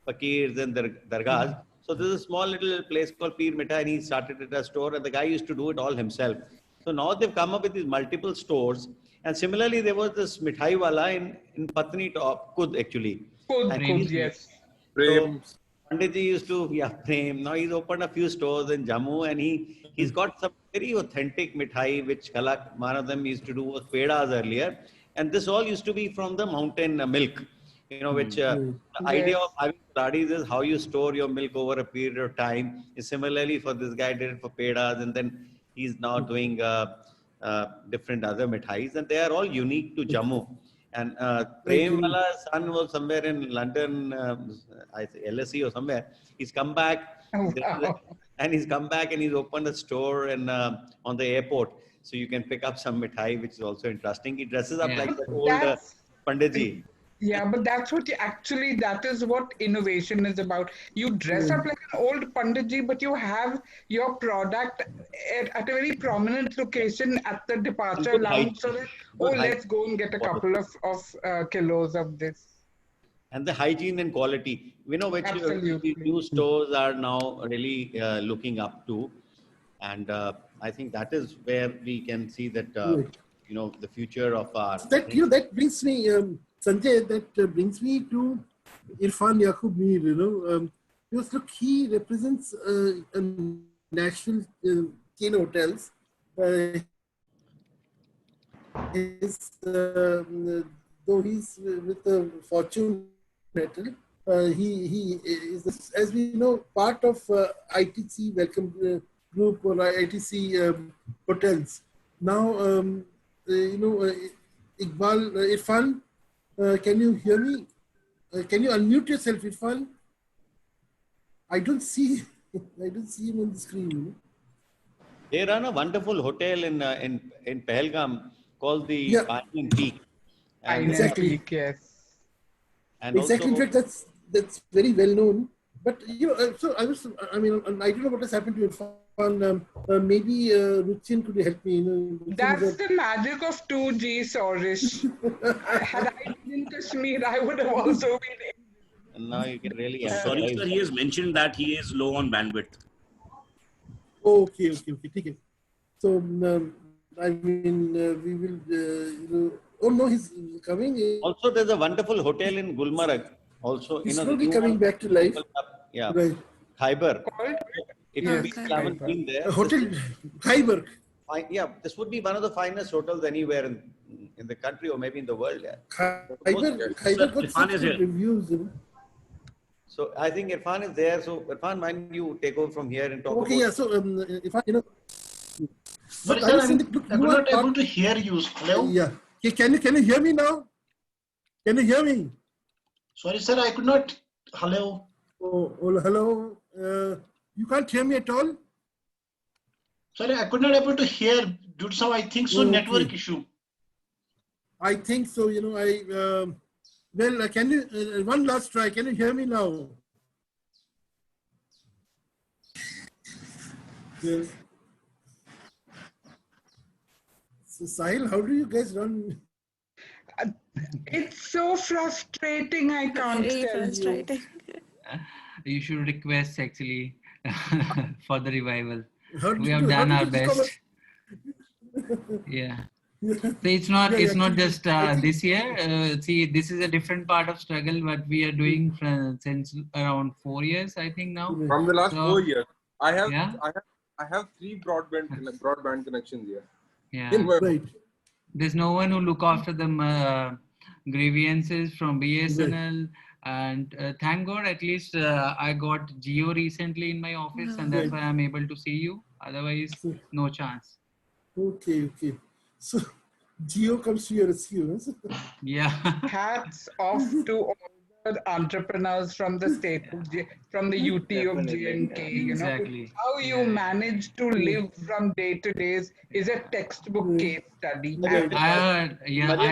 fakirs and dargahs. So there's a small little place called Peer Mitha, and he started at a store, and the guy used to do it all himself. So now they've come up with these multiple stores. And similarly, there was this mithai wala in Patni Top, Kud actually. Kud, yes. So Pandit used to, Prem. Now he's opened a few stores in Jammu, and he's got some very authentic mithai, which one of them used to do was pedas earlier. And this all used to be from the mountain milk, which the idea of having ladis is how you store your milk over a period of time. Similarly, for this guy, did it for pedas, and then he's now doing different other mithais, and they are all unique to Jammu. And Prem Wala's son was somewhere in London, I say LSE or somewhere. He's come back, and he's opened a store on the airport. So you can pick up some mithai, which is also interesting. He dresses up like the old Panditji. Yeah, but that is what innovation is about. You dress up like an old Panditji, but you have your product at a very prominent location at the departure Good lounge, so hygiene. that, oh, Good let's hygiene. go and get a couple of kilos of this. And the hygiene and quality, we know which Absolutely. new stores are now really looking up to. And I think that is where we can see that, Right. the future of our So that, that brings me, Sanjay, that brings me to Irfan Yaqub Mir, because look, he represents a national chain hotels. Though he's with the Fortune Metal, he is, as we know, part of ITC Welcome Group or ITC hotels. Now, Iqbal, Irfan, can you hear me? Can you unmute yourself, Irfan? I don't see him on the screen. They run a wonderful hotel in Pahalgam called the Pineland Peak. And Exactly. Yes. And exactly. also, In fact, that's very well known. But so I don't know what has happened to Irfan. Maybe Ruchin could help me. That's the magic of 2G, Saurish. Had I been in Kashmir, I would have also been able. and now you can really Sorry, empathize. sir, he has mentioned that he is low on bandwidth. Okay. Take it. So I mean, we will. Oh no, he's coming. Also, there's a wonderful hotel in Gulmarg. Also, He's slowly coming back to life. Yeah, Right. Khyber. If Yes. you haven't been there, Hotel Khyber. yeah, this would be one of the finest hotels anywhere in the country or maybe in the world. Yeah. Khyber got such good reviews. So I think Irfan is there. So Irfan, mind you take over from here and talk Okay, about. yeah. So Irfan, Sorry, sir, I'm not able to hear you. Hello? Yeah. Okay, can you hear me now? Can you hear me? Sorry, sir, I could not. Hello? Oh, hello. You can't hear me at all? Sorry, I could not able to hear due to some, I think so, network issue. I think so. Well, can you, one last try. Can you hear me now? Yes. So, Sahil, how do you guys run? It's so frustrating, I can't tell you. You should request actually for the revival. How We have done our best. Yeah. So it's not just this year. See, this is a different part of struggle, but we are doing since around 4 years, I think now. From the last 4 years, I have Yeah. I have 3 broadband connections here. Yeah. Right. There's no one who look after the grievances from BSNL. And thank God, at least I got Geo recently in my office, and that's why I'm able to see you. Otherwise, no chance. Okay. So, Geo comes to your rescue. Yeah. Hats off to all the entrepreneurs from the state, from the UT of J&K. Exactly. How you manage to live from day to day is a textbook case study. I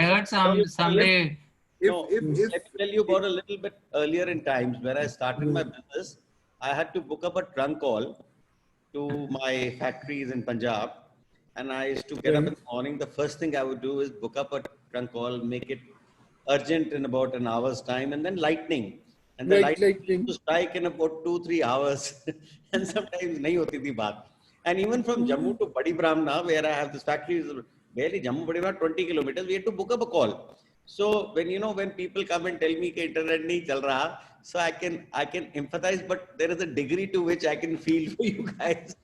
heard someday. Let me tell you about a little bit earlier in times when I started my business. I had to book up a trunk call to my factories in Punjab, and I used to get up in the morning. The first thing I would do is book up a trunk call, make it urgent in about an hour's time, and then lightning. And the lightning used to strike in about 2-3 hours, and sometimes nahi hoti thi baat. And even from Jammu to Badi Brahmana, where I have this factory, barely Jammu Badi Brahmana 20 kilometers, we had to book up a call. So when people come and tell me that internet nahi chal raha, so I can empathize, but there is a degree to which I can feel for you guys.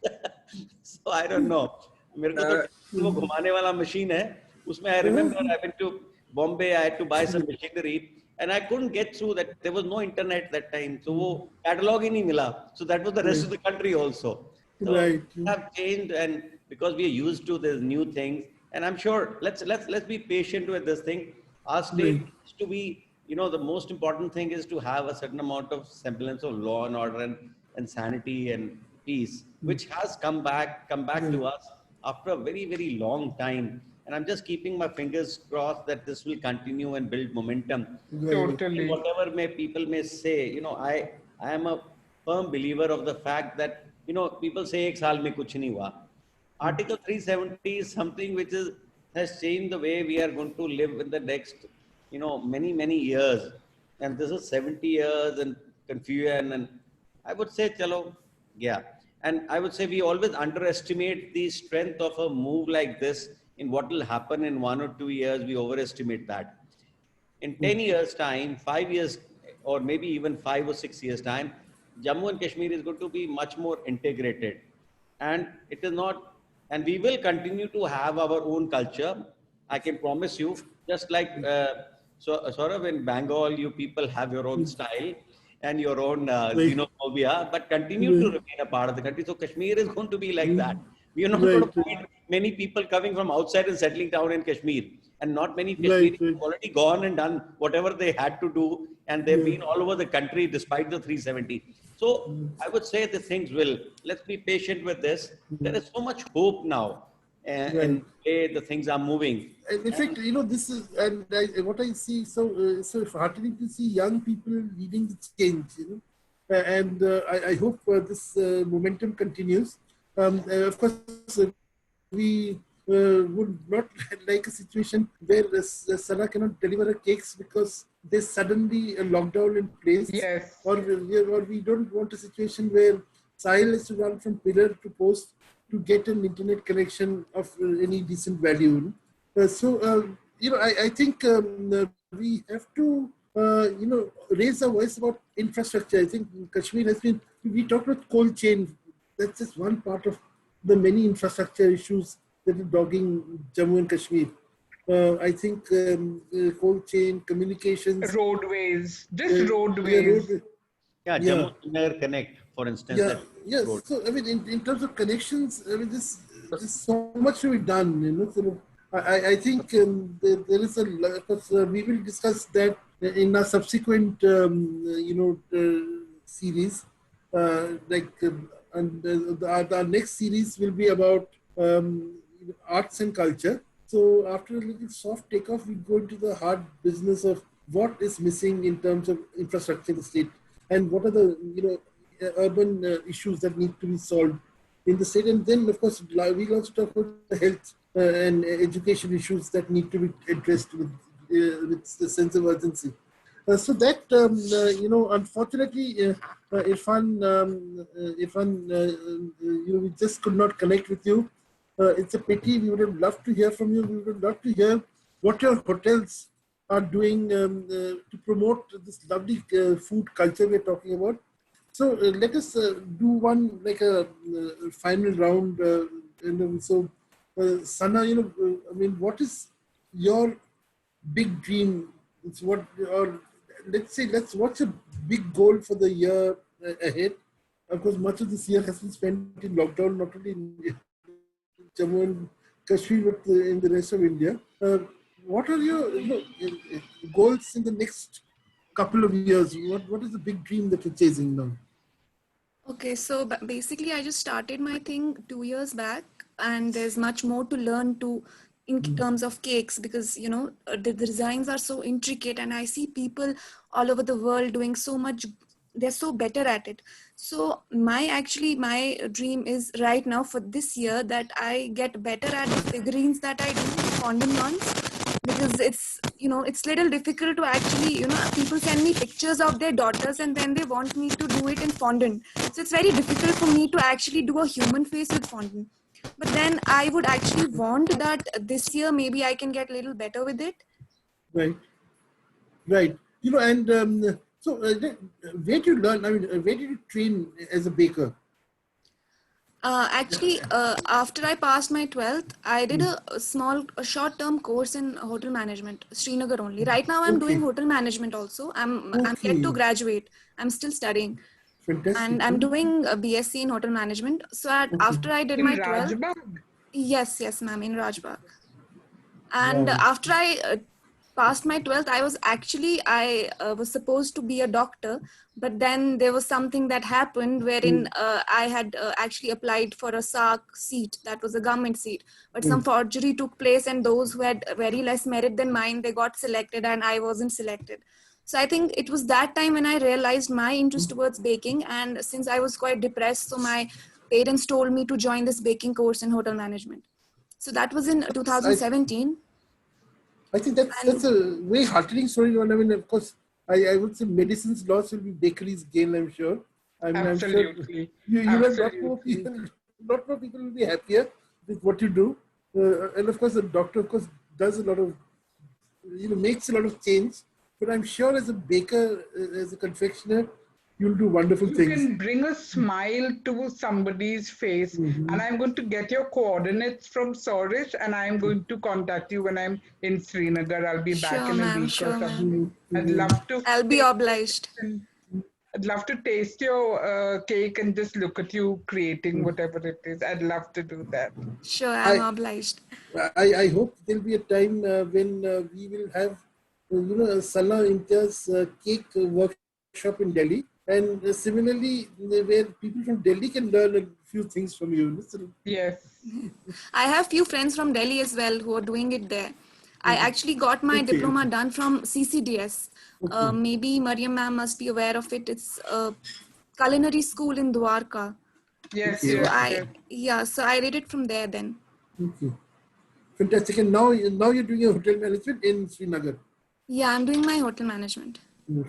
So I don't know. मेरे को तो वो घुमाने वाला machine है. उसमें I remember I went to Bombay. I had to buy some machinery, and I couldn't get through that. There was no internet that time, so वो catalog ही नहीं मिला. So that was the rest of the country also. So we have changed, and because we are used to these new things, and I'm sure let's be patient with this thing. Our state is to be, the most important thing is to have a certain amount of semblance of law and order and sanity and peace, which has come back to us after a very, very long time. And I'm just keeping my fingers crossed that this will continue and build momentum. Totally. And whatever people may say, I am a firm believer of the fact that, people say ek saal mein kuch nahi hua. Article 370 is something which has changed the way we are going to live in the next, many, many years. And this is 70 years and confusion. And I would say, chalo, yeah. And I would say we always underestimate the strength of a move like this in what will happen in 1 or 2 years. We overestimate that. In 10 years' time, 5 years, or maybe even 5 or 6 years' time, Jammu and Kashmir is going to be much more integrated. And it is not, and we will continue to have our own culture. I can promise you, just like, so sort of in Bengal, you people have your own style and your own xenophobia, but continue to remain a part of the country. So Kashmir is going to be like that. We are not going to find many people coming from outside and settling down in Kashmir. And not many Kashmiris have already gone and done whatever they had to do. And they've been all over the country despite the 370. So I would say the things will, let's be patient with this. There is so much hope now in the way the things are moving. In fact, this is, and what I see, so heartening to see young people leading the change, and I hope this momentum continues. Of course, we would not like a situation where Sana cannot deliver cakes because there's suddenly a lockdown in place. Yes. Or we don't want a situation where Sahil has to run from pillar to post to get an internet connection of any decent value. I think we have to, raise our voice about infrastructure. I think Kashmir has been, we talked about cold chain. That's just one part of the many infrastructure issues that are dogging Jammu and Kashmir. I think cold chain, communications. Roadways, just roadways. Jammu Srinagar Connect, for instance. Yes. So, I mean, in terms of connections, I mean, there's so much to be done, So, I think there is we will discuss that in a subsequent, series. Our next series will be about arts and culture. So after a little soft takeoff, we go into the hard business of what is missing in terms of infrastructure in the state and what are the urban issues that need to be solved in the state. And then, of course, we'll also talk about the health and education issues that need to be addressed with the sense of urgency. So that, unfortunately, Irfan, we just could not connect with you. It's a pity. We would have loved to hear from you. We would have loved to hear what your hotels are doing to promote this lovely food culture we're talking about. So let us do one, like a final round. Sana, I mean, what is your big dream? It's what, or what's a big goal for the year ahead? Of course, much of this year has been spent in lockdown, not only in Jammu and Kashmir, but in the rest of India. What are your goals in the next couple of years? What is the big dream that you're chasing now? Okay, so basically I just started my thing 2 years back, and there's much more to learn in terms of cakes, because the designs are so intricate, and I see people all over the world doing so much. They're so better at it. So my dream is right now for this year that I get better at the figurines that I do, fondant ones, because it's little difficult to actually, people send me pictures of their daughters and then they want me to do it in fondant. So it's very difficult for me to actually do a human face with fondant. But then I would actually want that this year, maybe I can get a little better with it. Right. So where did you learn? I mean, where did you train as a baker? After I passed my 12th, I did a short-term course in hotel management, Srinagar only. Right now, I'm doing hotel management also. I'm yet to graduate. I'm still studying. Fantastic. And I'm doing a BSc in hotel management. So after I did my 12th, yes, ma'am, in Rajbagh. And after I passed my 12th, I was supposed to be a doctor, but then there was something that happened wherein I had actually applied for a SARC seat, that was a government seat, but some forgery took place, and those who had very less merit than mine, they got selected and I wasn't selected. So I think it was that time when I realized my interest towards baking, and since I was quite depressed, so my parents told me to join this baking course in hotel management. So that was in 2017. I think that's a very heartening story. I mean, of course, I would say medicine's loss will be bakery's gain, I'm sure. I mean, Absolutely. I'm sure you have lot more people will be happier with what you do. And of course, the doctor, of course, does a lot of, makes a lot of change. But I'm sure as a baker, as a confectioner, you'll do wonderful things. You can bring a smile to somebody's face. And I'm going to get your coordinates from Sorish, and I'm going to contact you when I'm in Srinagar. I'll be back in a week or something. I'd love to. I'll be obliged. I'd love to taste your cake and just look at you creating whatever it is. I'd love to do that. Sure, I'm obliged. I hope there'll be a time when we will have, a Salah Imtiyaz cake workshop in Delhi. And similarly, where people from Delhi can learn a few things from you. Yes. I have few friends from Delhi as well who are doing it there. I actually got my diploma done from CCDS. Maybe Marryam ma'am must be aware of it. It's a culinary school in Dwarka. Yes, so I did it from there then. Okay. Fantastic. And now you're doing your hotel management in Srinagar. Yeah, I'm doing my hotel management.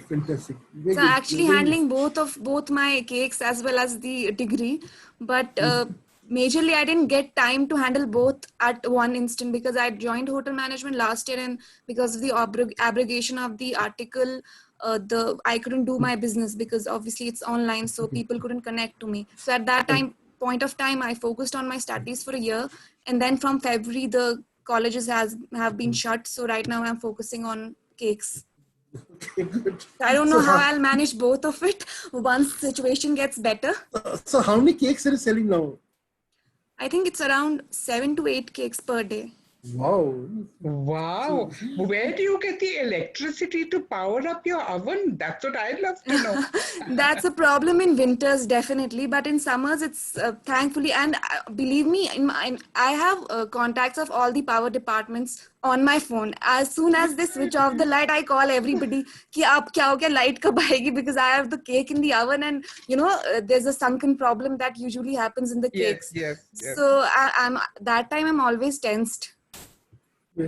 Fantastic. So actually handling both my cakes as well as the degree, but majorly I didn't get time to handle both at one instant because I joined hotel management last year, and because of the abrogation of the article, I couldn't do my business because obviously it's online, so people couldn't connect to me. So at that point of time, I focused on my studies for a year, and then from February the colleges have been shut. So right now I'm focusing on cakes. Okay, good. I don't know how I'll manage both of it once situation gets better. So how many cakes are you selling now? I think it's around 7 to 8 cakes per day. Wow. Where do you get the electricity to power up your oven? That's what I'd love to know. That's a problem in winters, definitely. But in summers, it's thankfully, and believe me, I have contacts of all the power departments on my phone. As soon as they switch off the light, I call everybody, ki aap kya ho gaya, light kab aayegi, because I have the cake in the oven, and there's a sunken problem that usually happens in the cakes. Yes. So I'm always tensed. So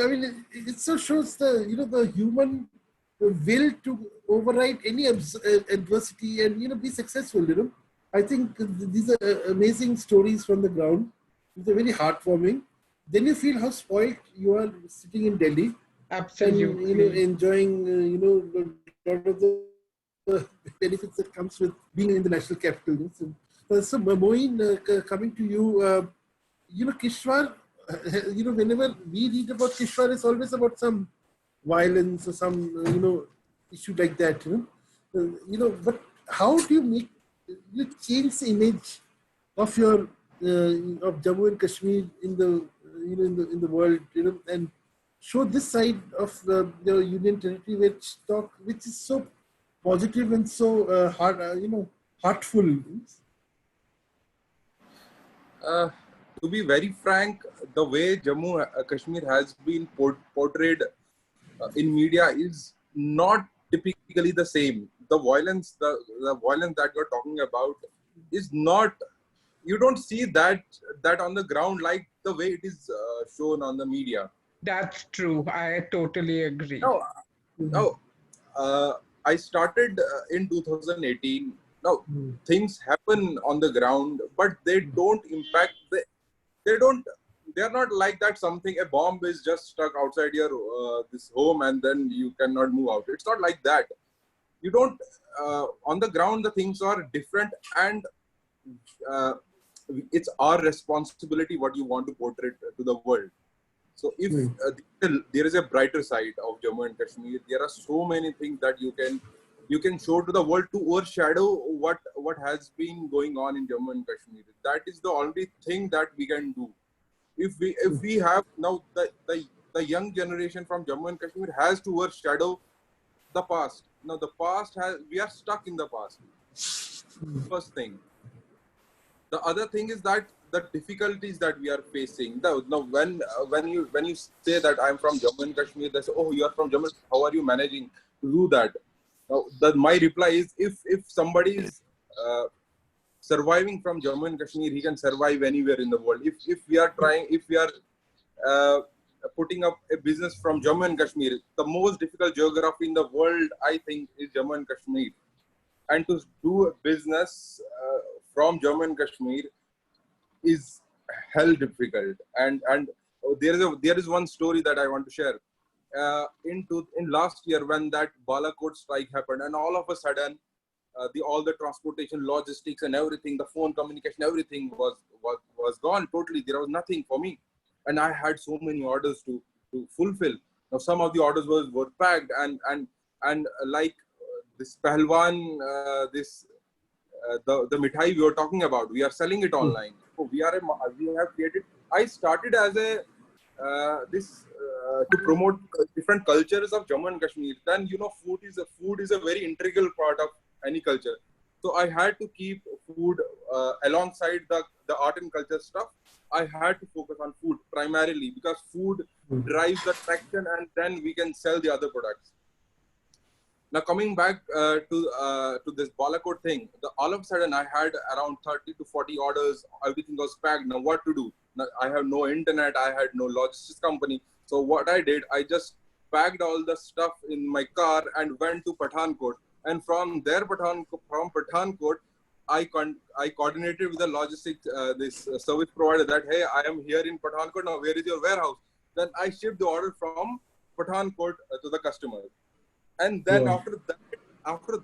I mean, it so shows the human will to override any adversity and be successful. I think these are amazing stories from the ground. They're very heartwarming. Then you feel how spoiled you are sitting in Delhi. Absolutely. And enjoying a lot of the benefits that comes with being in the national capital. So Moien, coming to you, Kishwar. Whenever we read about Kishwar, it's always about some violence or some, issue like that, but how do you change the image of your, of Jammu and Kashmir in the world, and show this side of the Union Territory, which is so positive and so heartful. To be very frank, the way Jammu Kashmir has been portrayed in media is not typically the same. The violence, the violence that you're talking about is not. You don't see that on the ground like the way it is shown on the media. That's true. I totally agree. No. I started in 2018. Now things happen on the ground, but they don't impact they are not like that a bomb is just stuck outside your this home and then you cannot move out. It's not like that. You don't on the ground the things are different, and it's our responsibility what you want to portray to the world. So if there is a brighter side of Jammu and Kashmir, there are so many things that you can show to the world to overshadow what has been going on in Jammu and Kashmir. That is the only thing that we can do. If we have now the young generation from Jammu and Kashmir has to overshadow the past. Now the past we are stuck in the past. First thing. The other thing is that the difficulties that we are facing. Now when you say that I'm from Jammu and Kashmir, they say, oh, you are from Jammu. How are you managing to do that? Now, my reply is, if somebody is surviving from Jammu and Kashmir, he can survive anywhere in the world. If we are putting up a business from Jammu and Kashmir, the most difficult geography in the world, I think, is Jammu and Kashmir. And to do a business from Jammu and Kashmir is hell difficult. And there is one story that I want to share. In last year, when that Balakot strike happened, and all of a sudden, all the transportation, logistics, and everything, the phone communication, everything was gone totally. There was nothing for me, and I had so many orders to fulfill. Now some of the orders were packed, and like this Pahalwan, the mithai we were talking about, we are selling it online. So we have created. I started as to promote different cultures of Jammu and Kashmir. Then food is a very integral part of any culture. So I had to keep food alongside the art and culture stuff. I had to focus on food primarily because food drives the traction, and then we can sell the other products. Now coming back to this Balakot thing, all of a sudden I had around 30 to 40 orders. Everything was packed. Now what to do? Now, I have no internet. I had no logistics company. So what I did, I just packed all the stuff in my car and went to Pathankot. And from there, from Pathankot, I coordinated with the logistics service provider that, hey, I am here in Pathankot. Now where is your warehouse? Then I shipped the order from Pathankot to the customer. And then after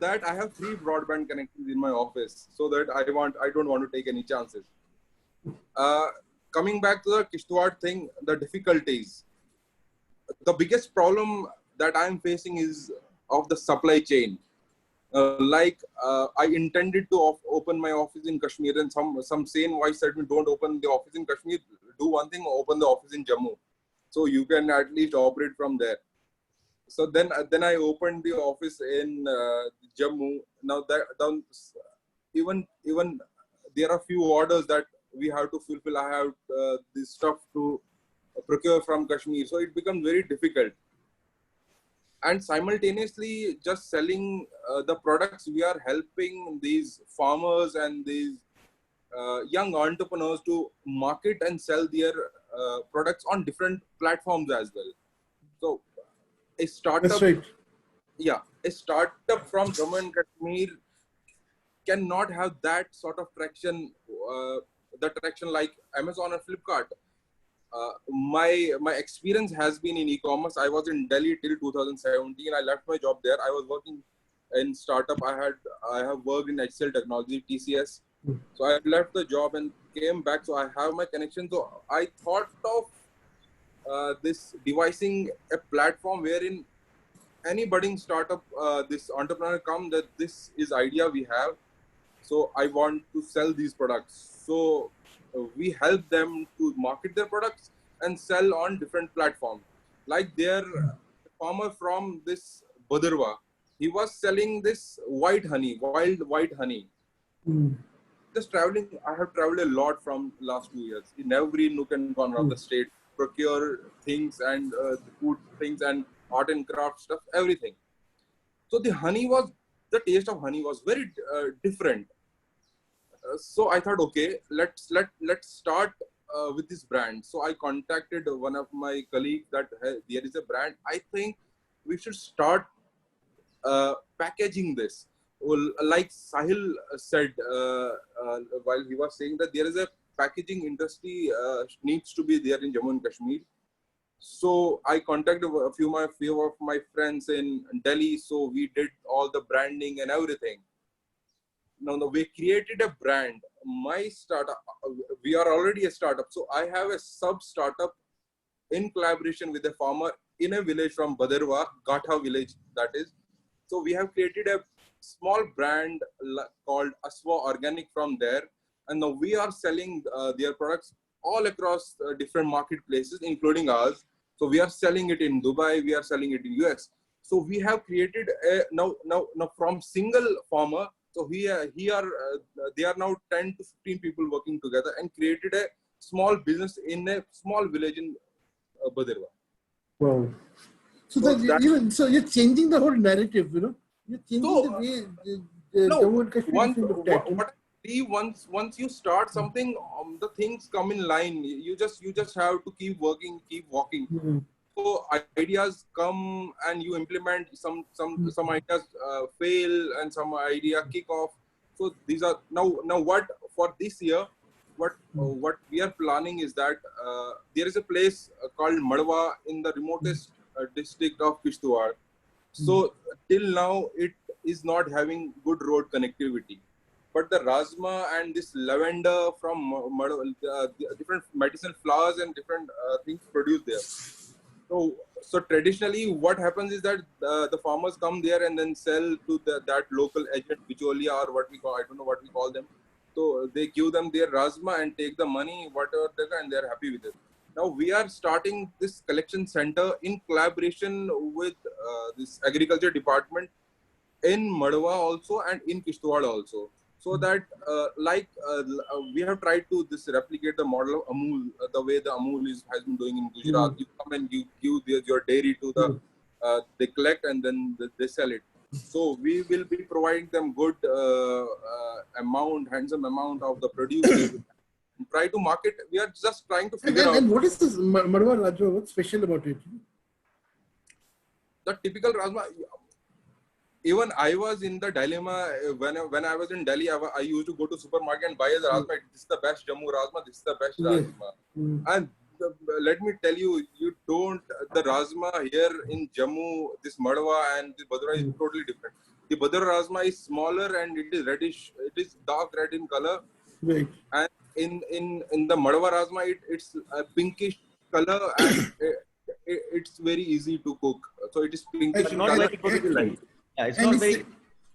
that, I have 3 broadband connections in my office, so that I don't want to take any chances. Coming back to the Kishtwar thing, the difficulties. The biggest problem that I'm facing is of the supply chain. I intended to open my office in Kashmir, and some sane voice said me, don't open the office in Kashmir. Do one thing, open the office in Jammu, so you can at least operate from there. So then I opened the office in Jammu. Now even there are few orders that we have to fulfill. I have this stuff to procure from Kashmir, so it becomes very difficult. And simultaneously, just selling the products, we are helping these farmers and these young entrepreneurs to market and sell their products on different platforms as well. So a startup, that's right. Yeah, a startup from Jammu and Kashmir cannot have that sort of traction, the traction like Amazon or Flipkart. My experience has been in e-commerce. I was in Delhi till 2017. I left my job there. I was working in startup. I have worked in HCL Technology, TCS. So I left the job and came back. So I have my connection. So I thought of this devising a platform wherein any budding startup, this entrepreneur come that this is idea we have. So I want to sell these products. So we help them to market their products and sell on different platforms. Like their farmer from this Badarwa, he was selling this white honey, wild white honey. Just traveling, I have traveled a lot from last 2 years in every nook and corner of the state, procure things and food things and art and craft stuff, everything. So the taste of honey was very different. So I thought, okay, let's start with this brand. So I contacted one of my colleagues that, hey, there is a brand. I think we should start packaging this. Well, like Sahil said while he was saying that there is a packaging industry needs to be there in Jammu and Kashmir. So I contacted a few of my friends in Delhi. So we did all the branding and everything. Now we created a brand. My startup, we are already a startup. So I have a sub startup in collaboration with a farmer in a village from Badarwa, Gatha village that is. So we have created a small brand called Aswa Organic from there. And now we are selling their products all across different marketplaces, including ours. So we are selling it in Dubai, we are selling it in US. So we have created a, now from single farmer, so they are now 10 to 15 people working together and created a small business in a small village in Badarwa. Wow. So you're changing the whole narrative, you know? You're changing the way Jammu and Kashmir is looked at. What I'm believe once you start something, the things come in line. You just have to keep working, keep walking. So ideas come and you implement. Some ideas fail and some idea kick off. So these are now what for this year. What we are planning is that there is a place called Madwa in the remotest district of Kishtwar. So till now it is not having good road connectivity. But the Rajma and this lavender from the different medicinal flowers and different things produced there. So traditionally, what happens is that the farmers come there and then sell to that local agent, Bicholia or what we call, I don't know what we call them. So they give them their Rajma and take the money, whatever they can, and they're happy with it. Now we are starting this collection center in collaboration with this agriculture department in Madwa also and in Kishtwar also. So that we have tried to replicate the model of Amul, the way the Amul has been doing in Gujarat. You come and you give your dairy to the, they collect and then they sell it. So we will be providing them good handsome amount of the produce. Try to market. We are just trying to figure out. And what is this Madwa Rajma? What's special about it? The typical Rajma. Even I was in the dilemma when I was in Delhi. I used to go to supermarket and buy the Rajma. This is the best Jammu Rajma. This is the best Rajma. And let me tell you, the Rajma here in Jammu, this Madwa and the Badra is totally different. The Badra Rajma is smaller and it is reddish. It is dark red in color. Right. And in the Madwa Rajma, it's a pinkish color and it's very easy to cook. So it is pinkish. It's not very difficult. Yeah, it's not very.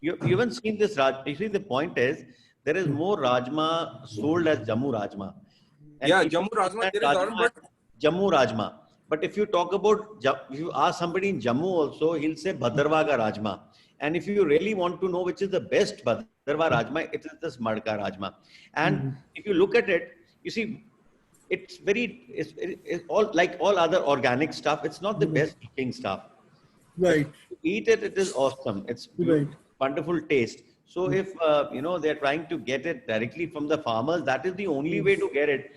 You haven't seen this Rajma. Actually, the point is there is more Rajma sold as Jammu Rajma. And yeah, Jammu Rajma, there is Rajma, but Jammu Rajma. But if you talk about, if you ask somebody in Jammu also, he'll say Bhadrava ka Rajma. And if you really want to know which is the best Bhadrava Rajma, it is this Madka Rajma. And if you look at it, you see, it's all like all other organic stuff. It's not the best looking stuff. Right. To eat it, it is awesome. It's wonderful taste. So if they're trying to get it directly from the farmers, that is the only way to get it.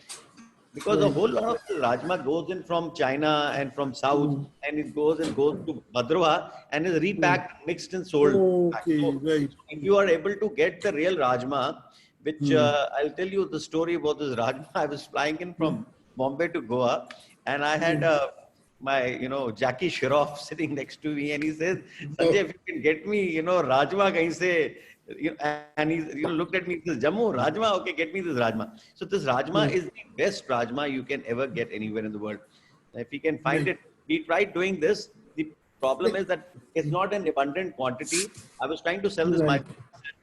Because a whole lot of the Rajma goes in from China and from South, and it goes to Bhadrava and is repacked, mixed and sold. Okay, so, right. If you are able to get the real Rajma, which I'll tell you the story about this Rajma. I was flying in from Bombay to Goa, and I had my Jackie Shroff sitting next to me, and he says, Sanjay, if you can get me Rajma kahin se, and he looked at me, he says, Jammu Rajma, okay, get me this Rajma. So this Rajma is the best Rajma you can ever get anywhere in the world. If we can find it, we tried doing this. The problem is that it's not an abundant quantity. I was trying to sell this myself,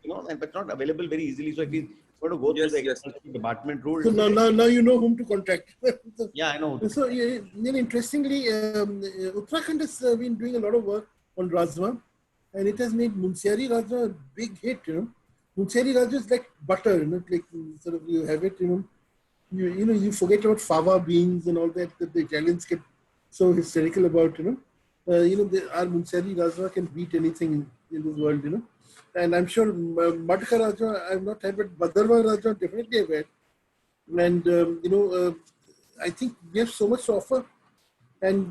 but it's not available very easily. So if he's going to go through the agriculture department rules. So now you know whom to contact. Yeah, I know. So interestingly, Uttarakhand has been doing a lot of work on Rajma, and it has made Munsiari Rajma a big hit. Munsiari Rajma is like butter. Like sort of you have it. You forget about fava beans and all that the Italians get so hysterical about. Our Munsiari Rajma can beat anything in this world. And I'm sure Madka Rajma I've not had, but Bhadrava Rajma definitely I've had. And I think we have so much to offer, and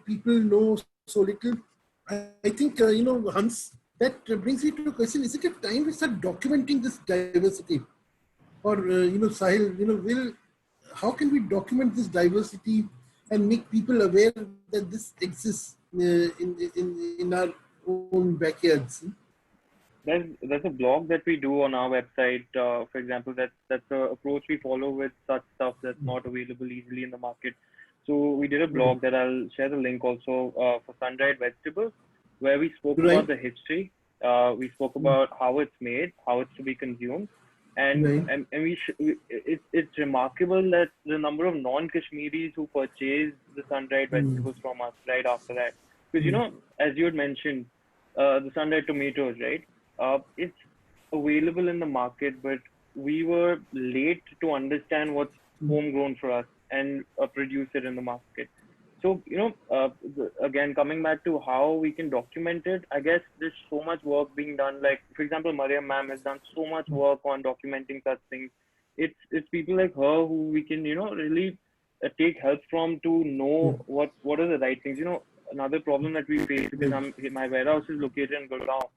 people know so little. I think Hans, that brings me to a question: is it a time to start documenting this diversity, or Sahil? How can we document this diversity and make people aware that this exists in our own backyards? There's a blog that we do on our website, for example. That's an approach we follow with such stuff that's not available easily in the market. So we did a blog that I'll share the link also for sun-dried vegetables, where we spoke about the history. We spoke about how it's made, how it's to be consumed, and it's remarkable that the number of non-Kashmiris who purchase the sun-dried vegetables from us right after that. Because as you had mentioned, the sun-dried tomatoes, right? It's available in the market, but we were late to understand what's homegrown for us and produce it in the market. So, again, coming back to how we can document it, I guess there's so much work being done. Like, for example, Marryam ma'am has done so much work on documenting such things. It's people like her who we can, really take help from to know what are the right things. Another problem that we face, because my warehouse is located in Gurgaon,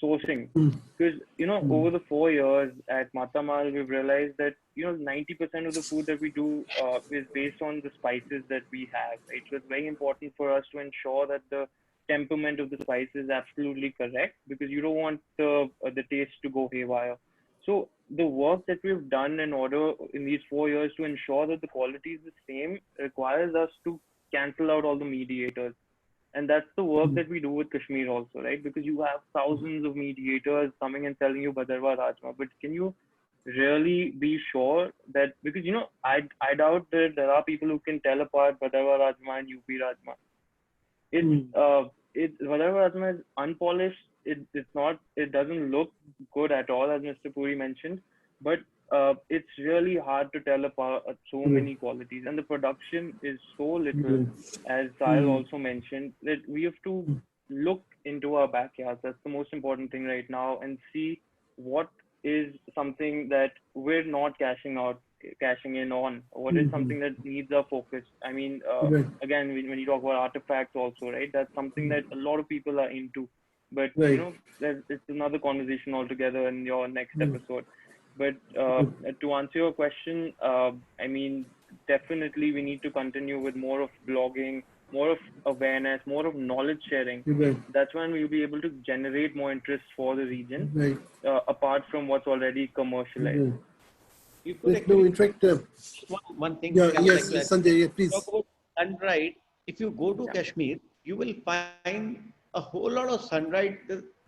sourcing. Because, over the 4 years at Mataamal, we've realized that, 90% of the food that we do is based on the spices that we have, right? So it's very important for us to ensure that the temperament of the spice is absolutely correct, because you don't want the taste to go haywire. So the work that we've done in these 4 years to ensure that the quality is the same requires us to cancel out all the mediators. And that's the work that we do with Kashmir also, right? Because you have thousands of mediators coming and telling you Bhadarwa Rajma, but can you really be sure that, because, I doubt that there are people who can tell apart Bhadarwa Rajma and UP Rajma. Bhadarwa Rajma is unpolished. It doesn't look good at all, as Mr. Puri mentioned, but it's really hard to tell apart so many qualities, and the production is so little, as Sahil also mentioned, that we have to look into our backyards. That's the most important thing right now, and see what is something that we're not cashing in on, what is something that needs our focus. I mean, again, when you talk about artifacts also, right, that's something that a lot of people are into, but it's another conversation altogether in your next episode. But to answer your question, I mean, definitely we need to continue with more of blogging, more of awareness, more of knowledge sharing. That's when we'll be able to generate more interest for the region, apart from what's already commercialized. You could in fact, one thing. Yes, Sanjay, please. Talk about sun-dried. If you go to Kashmir, you will find a whole lot of sun-dried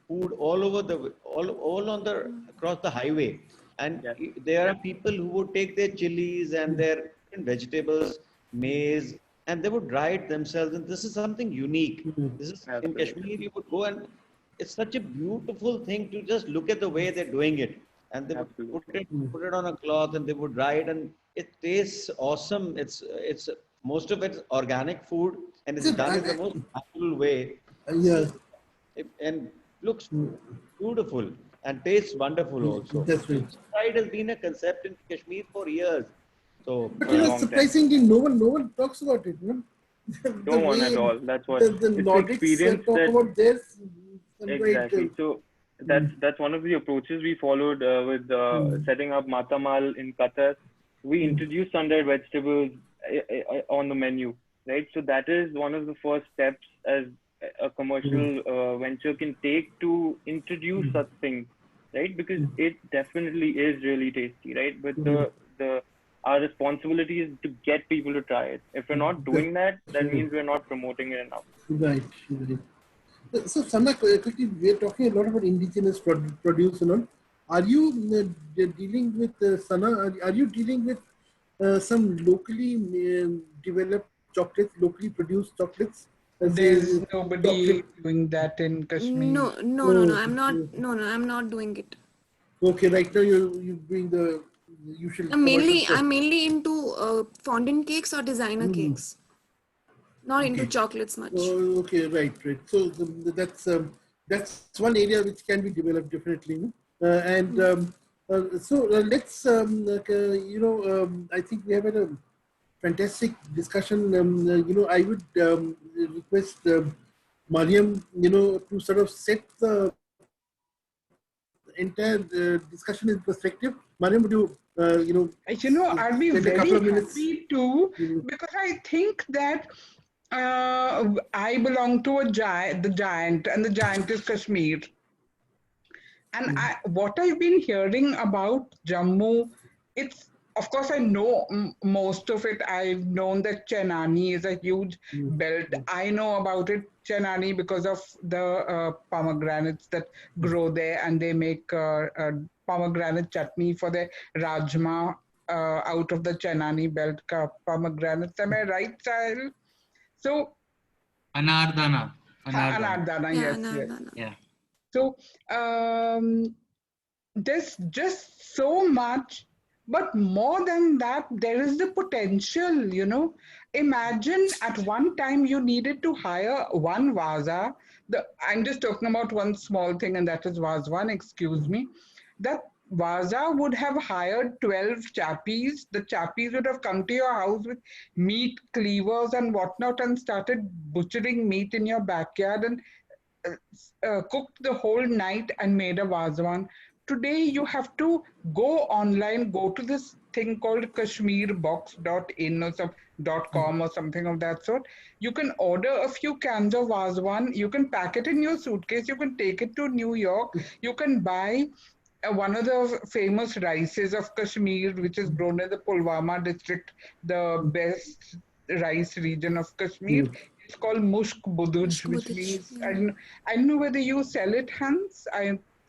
food all over all on across the highway. And there are people who would take their chilies and their vegetables, maize, and they would dry it themselves. And this is something unique. This is in Kashmir. You would go, and it's such a beautiful thing to just look at the way they're doing it. And they would put it on a cloth, and they would dry it, and it tastes awesome. It's most of it's organic food, and it's done in the most natural way. And looks beautiful and tastes wonderful also. That's right. Sun-dried has been a concept in Kashmir for years. So, but surprisingly, no one talks about it. No one at all. That's what the Nordics talk about this. Exactly. So that's one of the approaches we followed with setting up Mataamal in Qatar. We introduced sun-dried vegetables on the menu, right? So that is one of the first steps as a commercial venture can take to introduce such things, right? Because it definitely is really tasty, right? But our responsibility is to get people to try it. If we're not doing that, that means we're not promoting it enough. Right. So, Sana, quickly, we're talking a lot about indigenous produce and all. Are you dealing with, Sana, are you dealing with some locally developed chocolates, locally produced chocolates? There's nobody doing that in Kashmir. I'm not doing it. Okay, right now you're doing the usual. I'm mainly into fondant cakes or designer cakes. Not into chocolates much. Oh, okay, right. So that's one area which can be developed definitely. So let's I think we have had a fantastic discussion. I would request Marryam, to sort of set the entire discussion in perspective. Marryam, would you, I'd be very happy to, because I think that I belong to the giant, and the giant is Kashmir. And what I've been hearing about Jammu, it's, of course, I know most of it. I've known that Chenani is a huge belt. I know about it, Chenani, because of the pomegranates that grow there, and they make pomegranate chutney for the rajma out of the Chenani belt pomegranates. Am I right, Sahil? So, Anardana. Yes. Yeah. So, there's just so much. But more than that, there is the potential, imagine at one time you needed to hire one vaza. I'm just talking about one small thing, and that is Vazwan, excuse me. That vaza would have hired 12 chappies. The chappies would have come to your house with meat cleavers and whatnot and started butchering meat in your backyard and cooked the whole night and made a vazwan. Today you have to go online, go to this thing called kashmirbox.in or some .com or something of that sort. You can order a few cans of vazwan. You can pack it in your suitcase. You can take it to New York. You can buy one of the famous rices of Kashmir, which is grown in the Pulwama district, the best rice region of Kashmir. It's called mushk buduj, which means I don't know whether you sell it, Hans.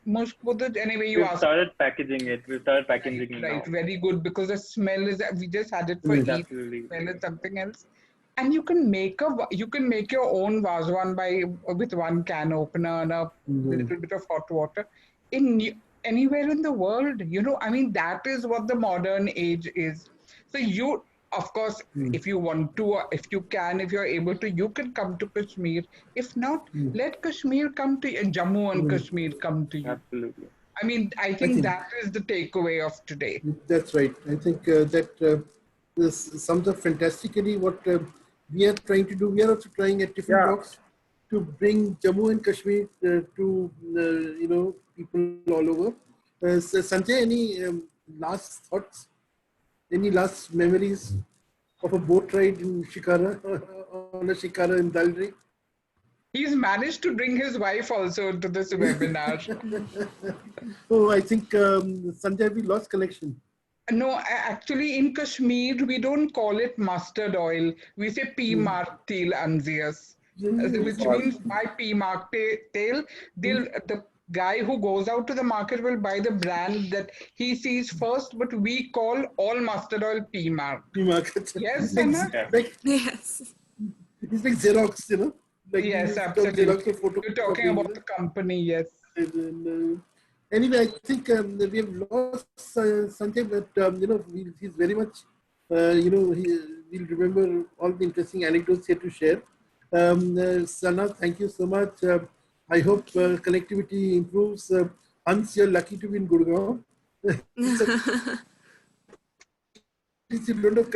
Mushk buduj. Anyway, you We've asked. started packaging it. We've started packaging it Right, now. very good, because the smell is. We just had it for eat. Absolutely. Smell is something else. And you can make your own vazwan with one can opener and a little bit of hot water anywhere in the world. I mean, that is what the modern age is. So you, of course, if you want to, if you can, if you're able to, you can come to Kashmir. If not, let Kashmir come to you, Jammu and Kashmir come to you. Absolutely. I mean, I think that is the takeaway of today. That's right. I think that this sums up fantastically what we are trying to do. We are also trying at Tiffin Talks to bring Jammu and Kashmir to people all over. So Sanjay, any last thoughts? Any last memories of a boat ride in Shikara, on a Shikara in Dalri? He's managed to bring his wife also to this webinar. Oh, I think Sanjay, we lost connection. No, actually in Kashmir, we don't call it mustard oil. We say PureMart tail anzias, which means buy PureMart tail. The guy who goes out to the market will buy the brand that he sees first, but we call all mustard oil PureMart. Yes, Anna? Yes. It's like Xerox, you know? Like yes, absolutely. Photo You're talking about the company, yes. Anyway, I think we have lost Sanjay, but he's very much, we'll remember all the interesting anecdotes here to share. Sana, thank you so much. I hope connectivity improves. Hans, you're lucky to be in Gurgaon.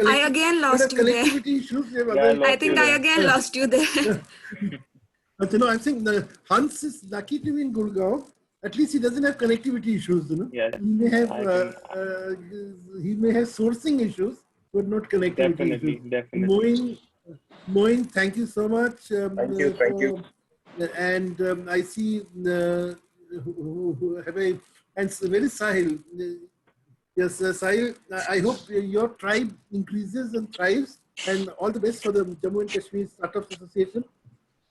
I again lost you there. I think I again lost you there. But I think Hans is lucky to be in Gurgaon. At least he doesn't have connectivity issues. Yes. He may have sourcing issues, but not connectivity issues. Definitely. Moien, thank you so much. Thank you. And I see and where is Sahil? Yes, Sahil, I hope your tribe increases and thrives, and all the best for the Jammu and Kashmir Startups Association.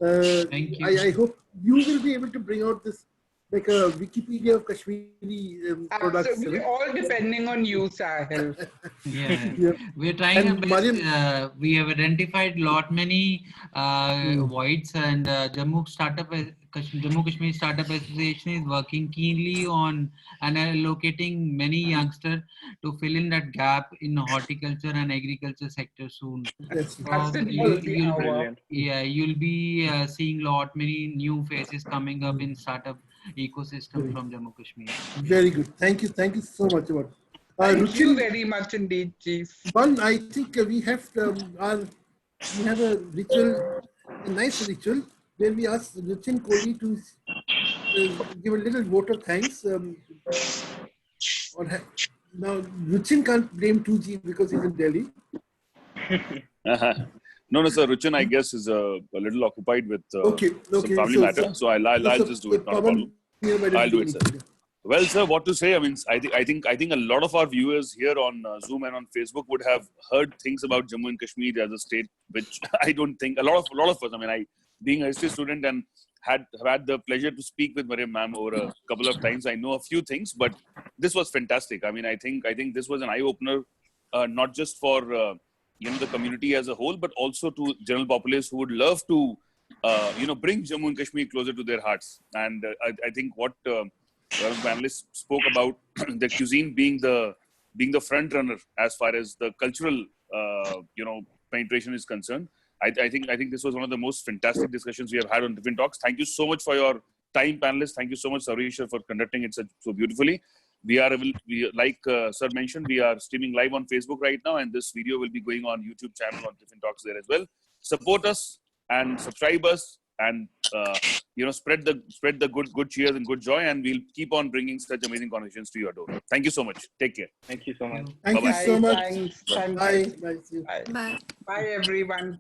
Thank you. I hope you will be able to bring out this like a Wikipedia of Kashmiri products. Absolutely, all depending on you, Sahil. Yeah, we're trying our best. We have identified many voids, and Jammu Kashmir Startup Association is working keenly on and allocating many youngsters to fill in that gap in horticulture and agriculture sector soon. That's you'll be seeing many new faces coming up in startup ecosystem from Jammu Kashmir. Very good. Thank you so much. Thank you very much indeed, Chief. One, I think we have a ritual, a nice ritual, where we ask Ruchin Kohli to give a little vote of thanks. Now, Ruchin can't blame 2G because he's in Delhi. No, sir. Ruchin, I guess, is a little occupied with some family matter. So I'll just do it. Not a problem. I'll do it, sir. Well, sir, what to say? I mean, I think a lot of our viewers here on Zoom and on Facebook would have heard things about Jammu and Kashmir as a state, which I don't think a lot of us. I mean, being a history student and have had the pleasure to speak with Marryam ma'am over a couple of times, I know a few things, but this was fantastic. I mean, I think this was an eye opener, not just for the community as a whole, but also to general populace who would love to bring Jammu and Kashmir closer to their hearts. And I think what panelists spoke about the cuisine being the front runner as far as the cultural penetration is concerned. I think this was one of the most fantastic discussions we have had on Tiffin Talks. Thank you so much for your time, panelists. Thank you so much, Sarisha, for conducting it so beautifully. Like Sir mentioned, we are streaming live on Facebook right now, and this video will be going on YouTube channel on Tiffin Talks there as well. Support us and subscribe us, and spread the good cheers and good joy, and we'll keep on bringing such amazing conversations to your door. Thank you so much. Take care. Thank you so much. Thank you so much. Thanks. Bye. Bye. See you. Bye. Bye. Bye, everyone.